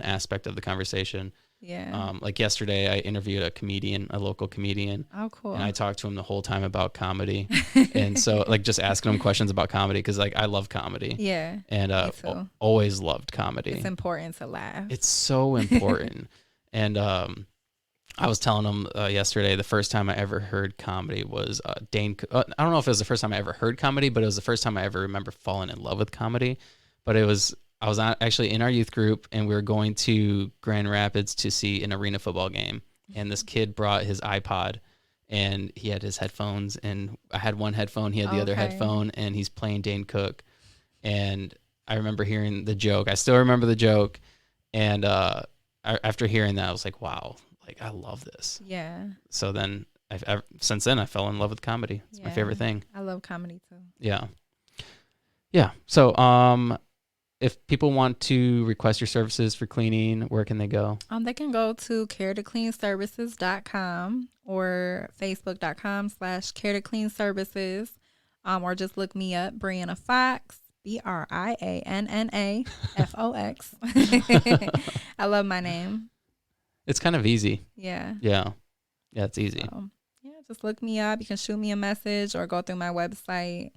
aspect of the conversation. Yeah. Like yesterday, I interviewed a local comedian. Oh, cool. And I talked to him the whole time about comedy, and so like just asking him questions about comedy because like I love comedy. Yeah. And always loved comedy. It's important to laugh. It's so important. And I was telling him yesterday the first time I ever heard comedy was Dane. I don't know if it was the first time I ever heard comedy, but it was the first time I ever remember falling in love with comedy. But I was actually in our youth group, and we were going to Grand Rapids to see an arena football game. and this kid brought his iPod, and he had his headphones, and I had one headphone, he had the other headphone, and he's playing Dane Cook. And I remember hearing the joke. I still remember the joke. And after hearing that, I was like, wow, like I love this. Yeah. So then since then I fell in love with comedy. It's my favorite thing. I love comedy too. Yeah. Yeah. So if people want to request your services for cleaning, where can they go? They can go to caretocleanservices.com or facebook.com/caretocleanservices, or just look me up, Brianna Fox, Brianna Fox. I love my name. It's kind of easy. Yeah. Yeah. Yeah, it's easy. So, yeah, just look me up. You can shoot me a message or go through my website,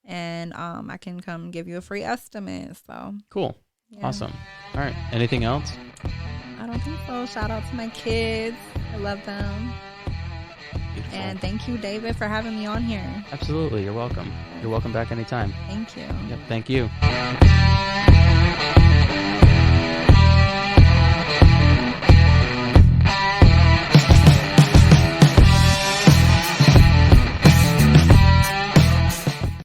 and I can come give you a free estimate. So cool. Yeah. Awesome. All right. Anything else? I don't think so. Shout out to my kids. I love them. Beautiful. And thank you, David, for having me on here. Absolutely. You're welcome. You're welcome back anytime. Thank you. Yep. Thank you.